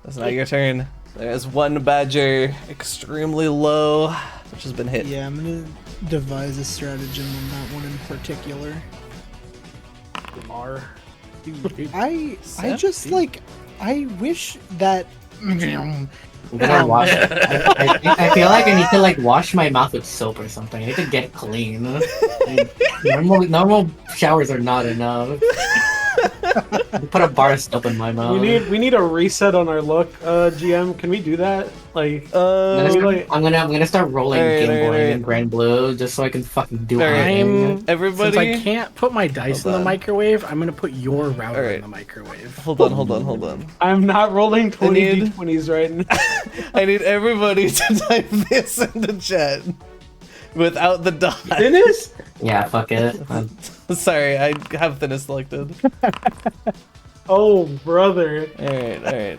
that's not your turn. There's one badger extremely low, which has been hit. Yeah, I'm gonna devise a stratagem on that one in particular. I just like I wish that I'm gonna wash. I feel like I need to like wash my mouth with soap or something. I need to get clean. Like, normal showers are not enough. Put a bar of soap in my mouth. We need a reset on our look, GM. Can we do that? Like, I'm gonna start rolling Alright, Game Boy alright. and Grand Blue just so I can fucking do Alright. anything. Everybody, Since I can't put my dice Hold in on. the microwave, I'm gonna put your router Alright. in the microwave. hold on. I'm not rolling 20 need- d20s right now. I need everybody to type this in the chat without the dot. Dennis? Yeah, fuck it. Sorry, I have Dennis selected. Oh, brother. Alright.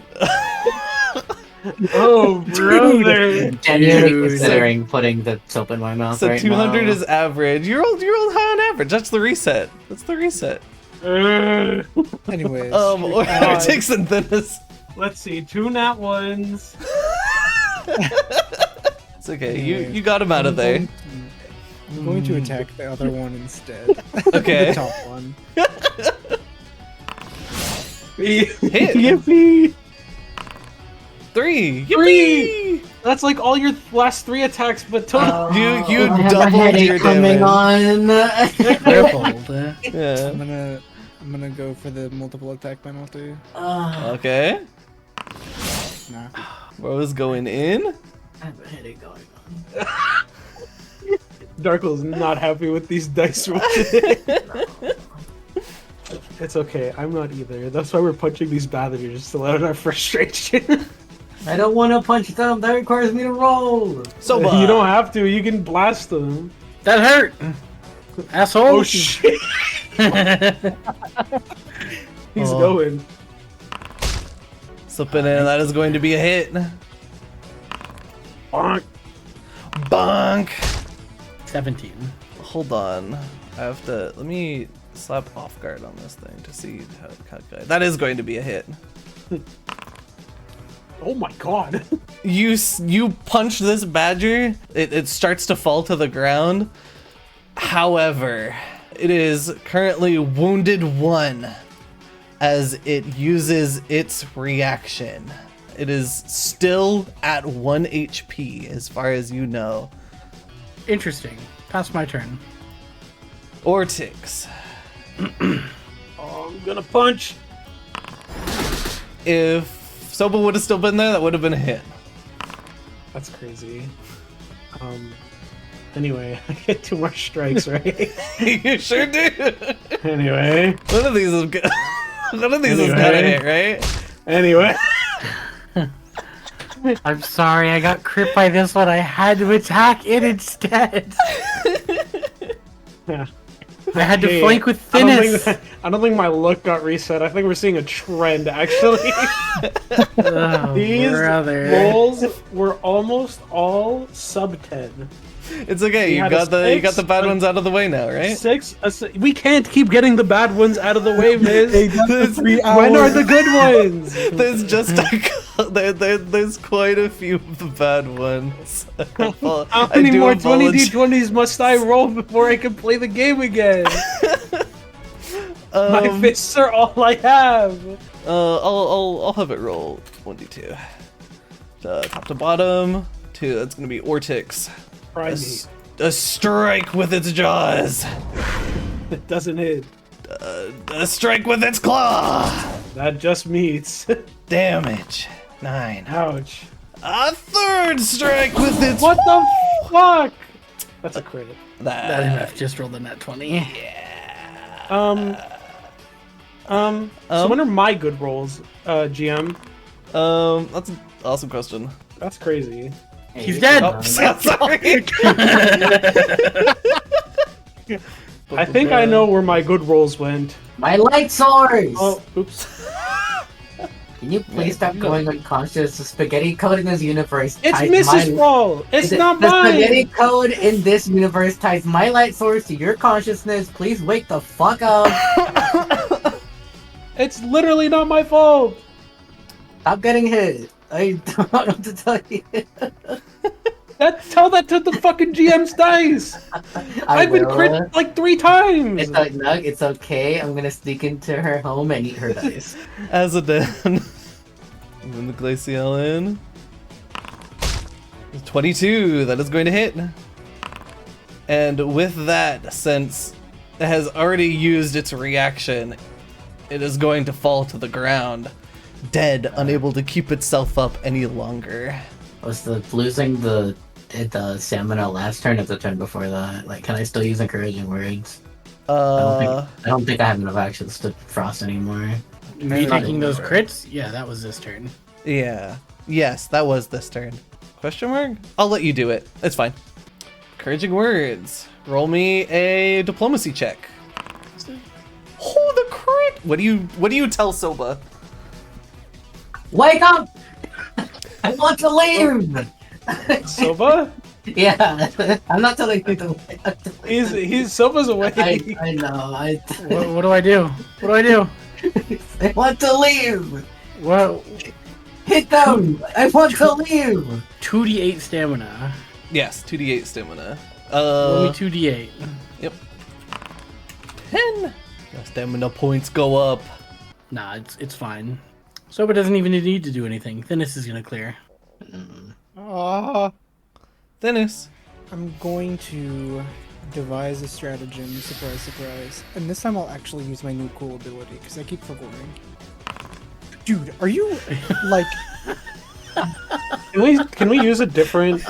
Oh, brother. Genuinely Dude. considering putting the soap in my mouth So right 200 now. is average. You're old high on average. That's the reset. anyways. Ortix and Dennis. Let's see, 2 nat ones. It's okay. You got him out of there. I'm going to attack the other one instead. Okay. The top one. Hit. Yippee! 3. Three! Yippee! That's like all your last 3 attacks, but total. You I have a doubled headache your coming damage. on. Tripled. Yeah. I'm gonna go for the multiple attack penalty. Okay. Nah. Bro's going in. I have a headache going on. Darkle's not happy with these dice rolls. It's okay, I'm not either. That's why we're punching these badgers to let out our frustration. I don't want to punch them. That requires me to roll. So You don't have to. You can blast them. That hurt, asshole. Oh shit! He's Oh. going. Slipping in. That is going to be a hit. Bonk. Bonk. 17. Hold on. I have to. Let me slap off guard on this thing to see how to calculate. That is going to be a hit. Oh my god. You punch this badger, it starts to fall to the ground. However, it is currently wounded 1 as it uses its reaction. It is still at 1 HP as far as you know. Interesting. Pass my turn. Ortix, Oh, I'm gonna punch. if Soba would have still been there, that would have been a hit. That's crazy. Anyway, I get 2 more strikes, right? You sure do. Anyway. One of these is good. One of these is gotta hit, right? Anyway. I'm sorry, I got crit by this one. I had to attack it instead. Yeah. I had to Hey, flank with I don't thinness. I don't think my look got reset. I think we're seeing a trend, actually. Oh, These brother. rolls were almost all sub 10. It's okay. We You had got a you got the six, bad a- ones out of the way now, right? We can't keep getting the bad ones out of the way, Miz. There's, When are the good ones? there's just a There's quite a few of the bad ones. How many more 20d20s must I roll before I can play the game again? My fists are all I have. I'll have it roll 1d2. Top to bottom. 2. That's gonna be Ortix. Primate. A strike with its jaws. It doesn't hit. A strike with its claw. That just meets. Damage 9. Ouch. A third strike with its. What the fuck? That's a crit. That MF just rolled a nat 20. So when are my good rolls, GM? That's an awesome question. That's crazy. He's dead. Oh, sorry. I think I know where my good rolls went. My light source! Oh, oops. Can you please stop going unconscious? The spaghetti code in this universe It's ties Mrs. my... Wall. It's not the mine. spaghetti code in this universe ties my light source to your consciousness. Please wake the fuck up. It's literally not my fault. Stop getting hit. I don't know what to tell you. Tell that to the fucking GM's dice. I've been crit like 3 times. It's like, Nug, it's okay. I'm gonna sneak into her home and eat her dice. As a den. Moving the glacial in. 22. That is going to hit. And with that, since it has already used its reaction, it is going to fall to the ground, dead, unable to keep itself up any longer. Was losing the stamina last turn or the turn before that? Like, can I still use encouraging words? I don't think I have enough actions to frost anymore. Me taking those crits? Yeah, that was this turn. Yeah. Yes, that was this turn. Question mark? I'll let you do it. It's fine. Encouraging words. Roll me a diplomacy check. Oh, the crit! What do you tell Soba? Wake up! I want to leave! Soba? Yeah, I'm not telling you to He's Soba's away. I know. What do I do? What do I do? I want to leave! Well, Hit them! I want to leave! 2d8 stamina. Yes, 2d8 stamina. Roll me 2d8. Yep. 10. Your stamina points go up. Nah, it's fine. Soba doesn't even need to do anything. Thinness is gonna clear. Dennis. I'm going to devise a stratagem, surprise, surprise. And this time I'll actually use my new cool ability, because I keep forgetting. Dude, are you, like... Can we use a different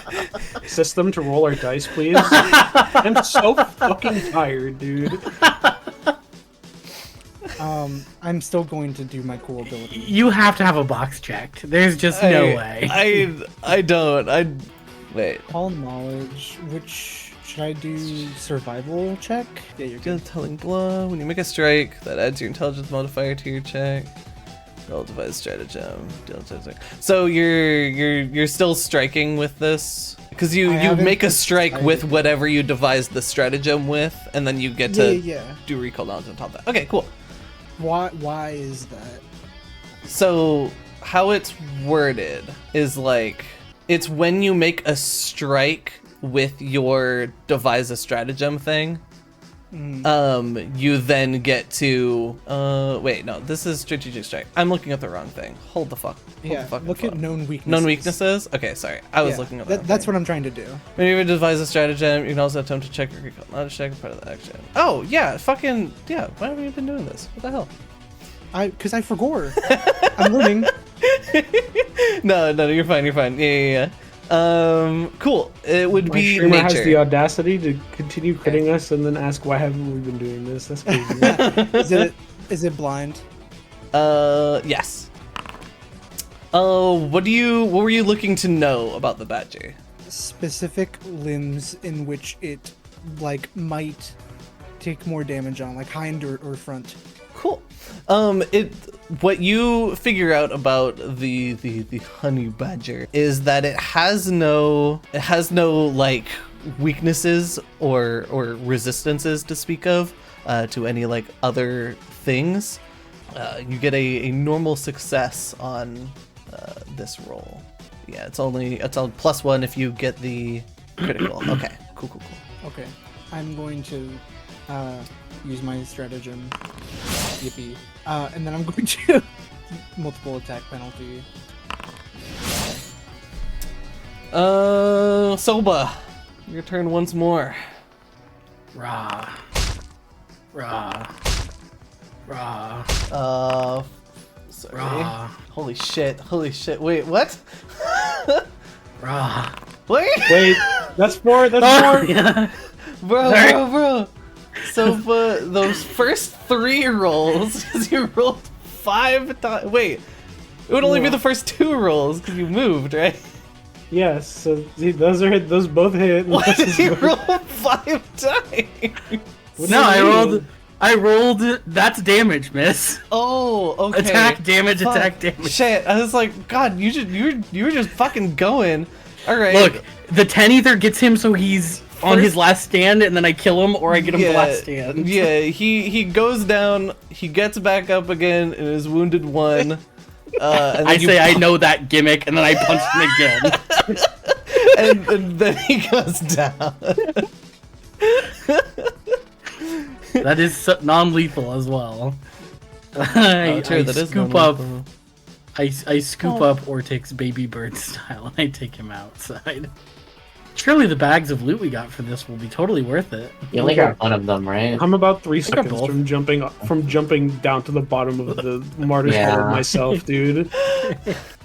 system to roll our dice, please? I'm so fucking tired, dude. I'm still going to do my cool ability. You have to have a box checked. There's just no way. I don't. Wait. All knowledge, which... Should I do survival check? Yeah, you're good. Good telling blow. When you make a strike, that adds your intelligence modifier to your check. Roll devise stratagem. So you're still striking with this? Because you make a strike with whatever you devise the stratagem with, and then you get to do recall knowledge on top of that. Okay, cool. Why is that? So how it's worded is like, it's when you make a strike with your devise a stratagem thing, you then get to wait, no, this is strategic strike. I'm looking at the wrong thing. Hold the fuck. Look at known weaknesses. Known weaknesses? Okay, sorry. I was looking at that. That's what I'm trying to do. When you devise a stratagem, you can also attempt to check your recall. Not a check, part of the action. Oh, yeah, fucking, yeah, why have we been doing this? What the hell? Because I forgot. I'm learning. No, you're fine, Yeah. Cool. It would My be streamer has nature. the audacity to continue critting us and then ask why haven't we been doing this. That's crazy. Is it blind? Yes. What were you looking to know about the badger? Specific limbs in which it, like, might take more damage on, like hind or front. Cool. What you figure out about the honey badger is that it has no like weaknesses or resistances to speak of to any like other things. You get a normal success on this roll. Yeah, it's on +1 if you get the critical. Okay, cool. Okay, I'm going to use my stratagem. Yippee. And then I'm going to multiple attack penalty. Soba, your turn once more. Rah. Sorry. Rah. Holy shit. Wait, what? Rah. Wait, that's four. Yeah. Bro. So for those first 3 rolls, because you rolled 5 times. Wait, it would only be the first 2 rolls because you moved, right? Yes. So see, those both hit. Why did you roll 5 times? No, I rolled. That's damage, miss. Oh, okay. Attack damage. Fuck. Attack damage. Shit, I was like, God, you were just fucking going. All right. Look, the 10 either gets him so he's on his last stand, and then I kill him, or I get him the last stand. Yeah, he goes down, he gets back up again, and is wounded 1. And then I say I know that gimmick, and then I punch him again. and then he goes down. That is non-lethal as well. That is scoop up. non-lethal. I scoop up Ortix baby bird style, and I take him outside. Surely the bags of loot we got for this will be totally worth it. You only got one of them, right? I'm about 3 think I seconds both. from jumping down to the bottom of the martyr's Yeah. hole myself, dude.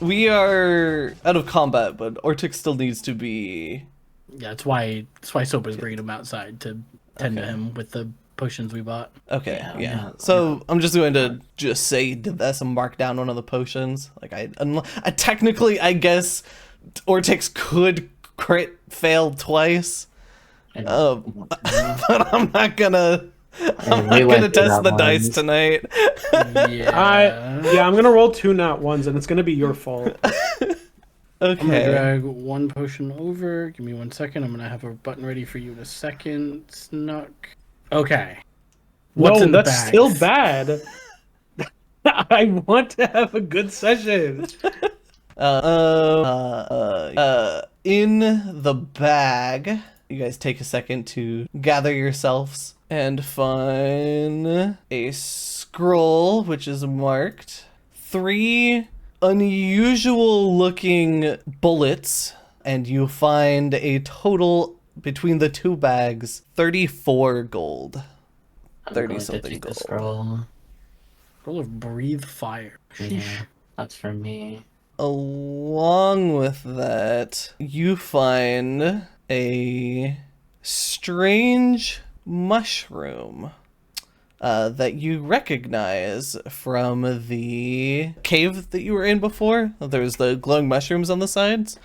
We are out of combat, but Ortix still needs to be... Yeah, that's why Sopa's bringing him outside to tend to Okay. him with the potions we bought. Okay, Yeah, yeah. yeah, So I'm just going to just say that's a mark down one of the potions. Like I technically, I guess Ortix could crit fail twice, but I'm not gonna. I'm we not went gonna through test that the dice once. tonight. Yeah. I'm gonna roll 2 nat ones, and it's gonna be your fault. I'm gonna Okay. drag 1 potion over. Give me 1 second. I'm gonna have a button ready for you in a second. Snuck. Okay. What's no, in the that's bags? still bad. I want to have a good session. In the bag, you guys take a second to gather yourselves and find a scroll which is marked 3 unusual looking bullets, and you find a total between the 2 bags 34 gold. I'm 30 going to something take the gold. scroll. Roll of breathe fire. Yeah, that's for me. Along with that, you find a strange mushroom that you recognize from the cave that you were in before. There's the glowing mushrooms on the sides.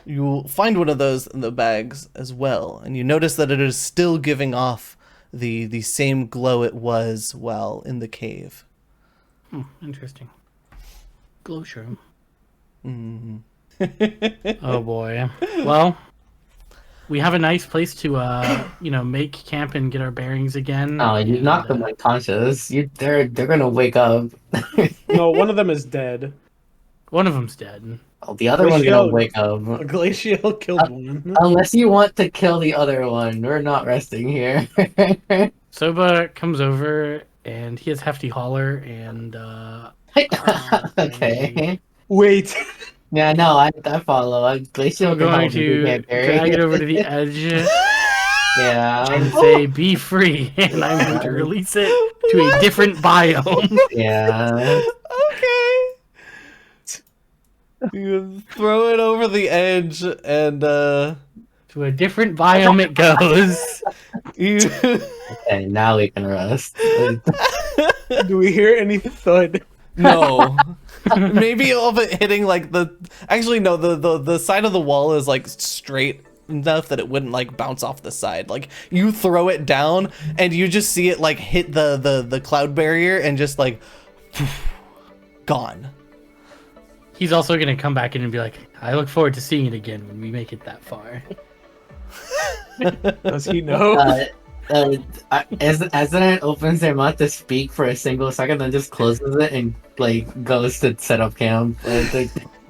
You'll find one of those in the bags as well, and you notice that it is still giving off the same glow it was while in the cave. Interesting. Glow shroom. Mhm. Oh boy. Well, we have a nice place to make camp and get our bearings again. Oh, you and, knocked them unconscious. They're gonna wake up. No, one of them is dead. One of them's dead. Oh, the other one's Glacial- gonna wake up. A glacial killed one. Unless you want to kill the other one, we're not resting here. Soba comes over and he has hefty holler and Okay. Wait. Yeah, no, I follow. Glacial I'm can going help me, to can't carry. drag it over to the edge Yeah. and say be free, and I'm going to release it to a different biome. Yeah. Okay. You throw it over the edge, and To a different biome it goes. you. Okay, now we can rest. Do we hear any thud? No. Maybe of it hitting like the. Actually, no. The side of the wall is like straight enough that it wouldn't like bounce off the side. Like you throw it down, and you just see it like hit the cloud barrier and just like gone. He's also going to come back in and be like, I look forward to seeing it again when we make it that far. Does he know? Azran opens their mouth to speak for a single second, then just closes it and like goes to set up camp.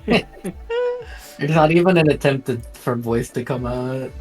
There's not even an attempt for voice to come out.